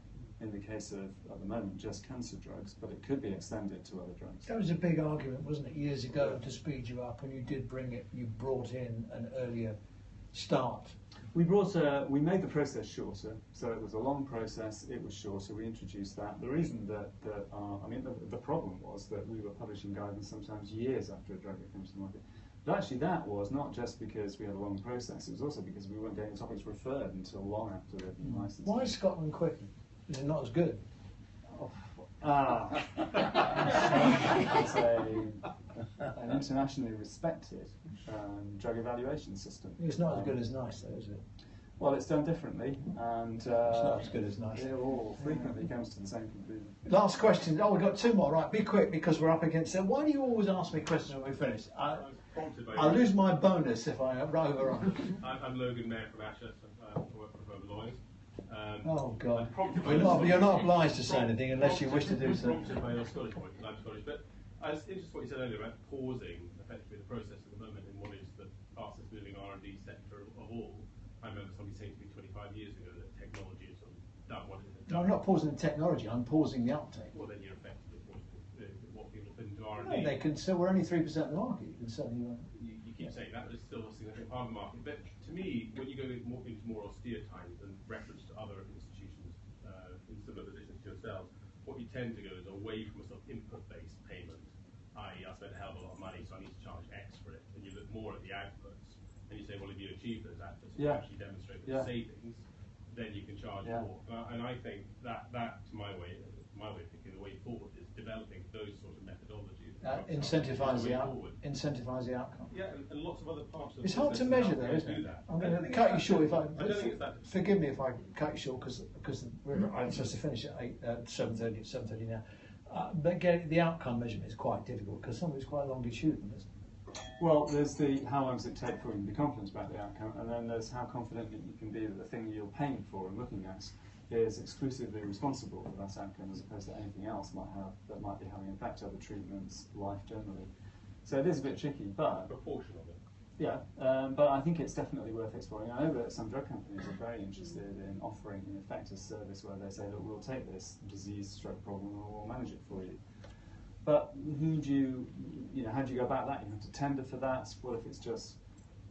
in the case of, at the moment, just cancer drugs, but it could be extended to other drugs. That was a big argument, wasn't it, years ago, to speed you up, and you did you brought in an earlier start. We made the process shorter, so it was a long process, it was shorter, we introduced that. The reason the problem was that we were publishing guidance sometimes years after a drug had come to the market. But actually that was not just because we had a long process, it was also because we weren't getting topics referred until long after they'd been licensed. Why is Scotland quicker? Is it not as good? It's an internationally respected drug evaluation system. It's not as good as NICE, though, is it? Well, it's done differently, and it's not as good as NICE. It all frequently comes to the same conclusion. Last question. Oh, we've got two more. Right, be quick because we're up against it. Why do you always ask me questions when we finish? I'll lose my bonus if I overrun. I'm Logan Mayer from Ashurst. I work for a firm of lawyers. Oh God! You're not obliged to say anything unless you wish to do so. Prompted by your Scottish point, because I'm Scottish. But I was interested in what you said earlier about pausing effectively the process at the moment in what is the fastest moving R&D sector of all. I remember somebody saying to me 25 years ago that technology is sort of done what it has done. No, I'm not pausing the technology. I'm pausing the uptake. Well, then you're effectively pausing what people put into R&D. No, they can sell. We're only 3% of the market. You can sell You keep saying that, but it's still a significant part of the market. But to me, when you go into more austere times and reference to other institutions in similar positions to yourselves, what you tend to go is away from a sort of input-based payment, i.e. I spent a hell of a lot of money, so I need to charge X for it. And you look more at the outputs, and you say, well, if you achieve those outputs, and you actually demonstrate the savings, then you can charge more. And I think that to my way of thinking, the way forward is developing those sort of methodologies. Incentivise the outcome. Yeah, and lots of other parts of it's hard to measure, though, isn't it? I'm going to cut you short. Forgive me if I cut you short because I'm supposed to finish at 7:30 now. But getting the outcome measurement is quite difficult because some of it's quite longitudinal, isn't it? Well, there's how long does it take for you to be confident about the outcome, and then there's how confident you can be that the thing you're paying for and looking at is exclusively responsible for that outcome, as opposed to anything else that might be having an effect, other treatments, life generally. So it is a bit tricky, but proportion of it. Yeah, but I think it's definitely worth exploring. I know that some drug companies are very interested in offering, in effect, a service where they say, look, we'll take this disease/stroke problem and we'll manage it for you. But how do you go about that? You have to tender for that. What if it's just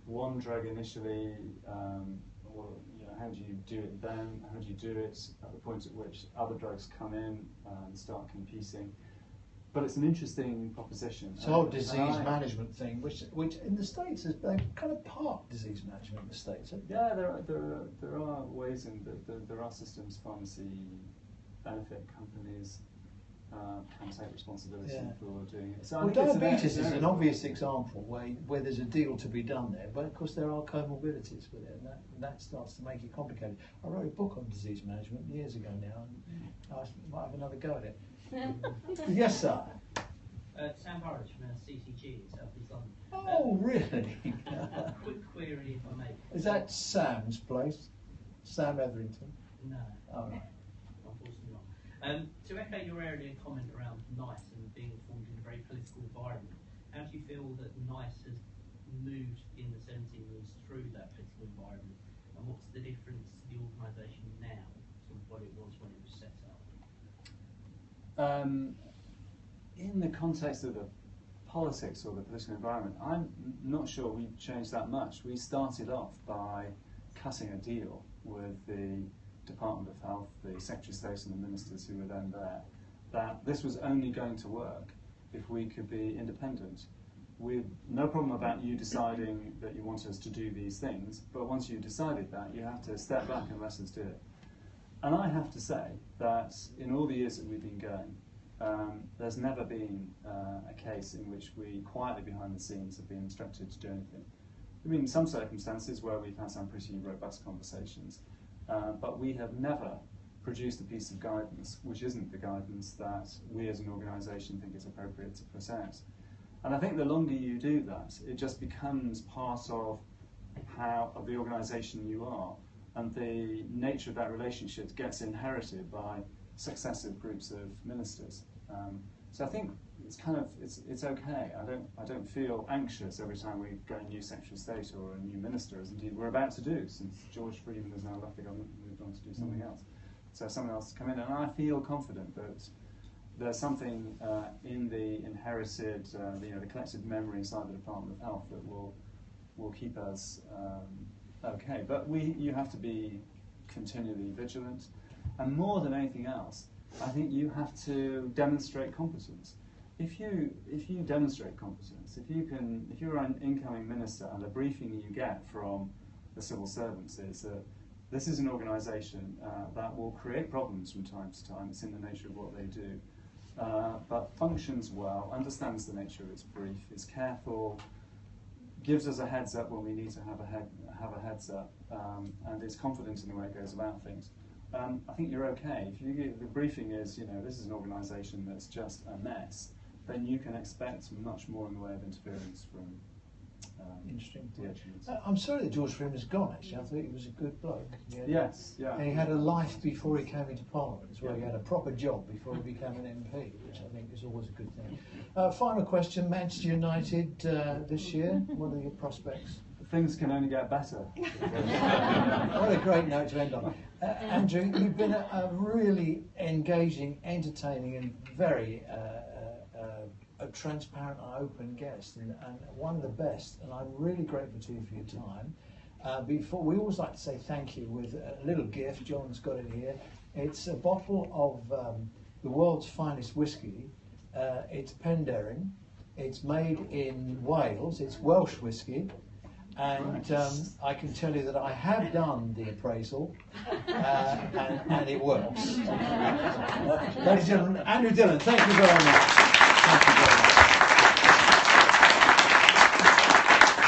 one drug initially? How do you do it then? How do you do it at the point at which other drugs come in and start competing? But it's an interesting proposition. It's a whole disease management thing, which in the States is they kind of part disease management in the States. Yeah, there are ways in that there are systems, pharmacy benefit companies can take responsibility for doing it. So well, diabetes is an obvious example where there's a deal to be done there, but of course there are comorbidities with it, and that starts to make it complicated. I wrote a book on disease management years ago now, and I might have another go at it. Yes, sir. Sam Burridge from CCG, South East London. Oh, really? Quick query, if I may. Is that Sam's place? Sam Etherington? No. Oh, right. Unfortunately not. To echo your earlier comment around NICE and being formed in a very political environment, how do you feel that NICE has moved in the 17 years through that political environment, and what's the difference to the organisation now from what it was when it was set up? In the context of the politics or the political environment, I'm not sure we changed that much. We started off by cutting a deal with the Department of Health, the Secretary of State and the ministers who were then there, that this was only going to work if we could be independent. We've no problem about you deciding that you want us to do these things, but once you decided that, you have to step back and let us do it. And I have to say that in all the years that we've been going, there's never been a case in which we quietly behind the scenes have been instructed to do anything. There have been some circumstances where we've had some pretty robust conversations, but we have never produced a piece of guidance which isn't the guidance that we as an organisation think is appropriate to put out. And I think the longer you do that, it just becomes part of the organisation you are, and the nature of that relationship gets inherited by successive groups of ministers. So I think it's okay. I don't feel anxious every time we get a new Secretary of State or a new minister, as indeed we're about to do, since George Freeman has now left the government and moved on to do something else. So someone else come in, and I feel confident that there's something in the inherited, the collective memory inside the Department of Health that will keep us okay. But you have to be continually vigilant, and more than anything else, I think you have to demonstrate competence. If you demonstrate competence, if you're an incoming minister and the briefing you get from the civil servants is that this is an organisation that will create problems from time to time. It's in the nature of what they do, but functions well, understands the nature of its brief, is careful, gives us a heads up when we need to have a heads up, and is confident in the way it goes about things. I think you're okay. If the briefing is, this is an organisation that's just a mess, then you can expect much more in the way of interference from Interesting. DHs. I'm sorry that George Freeman's gone, actually. I thought he was a good bloke. Yes, yeah. And he had a life before he came into Parliament as well. He had a proper job before he became an MP, which I think is always a good thing. Final question, Manchester United this year, what are your prospects? Things can only get better. What a great note to end on. Andrew, you've been a really engaging, entertaining and very a transparent and open guest, and one of the best, and I'm really grateful to you for your time. Before, we always like to say thank you with a little gift. John's got it here. It's a bottle of the world's finest whiskey. It's Penderyn. It's made in Wales. It's Welsh whiskey. And I can tell you that I have done the appraisal, and it works. Ladies and gentlemen, Andrew Dillon, thank you very much. Thank you very much.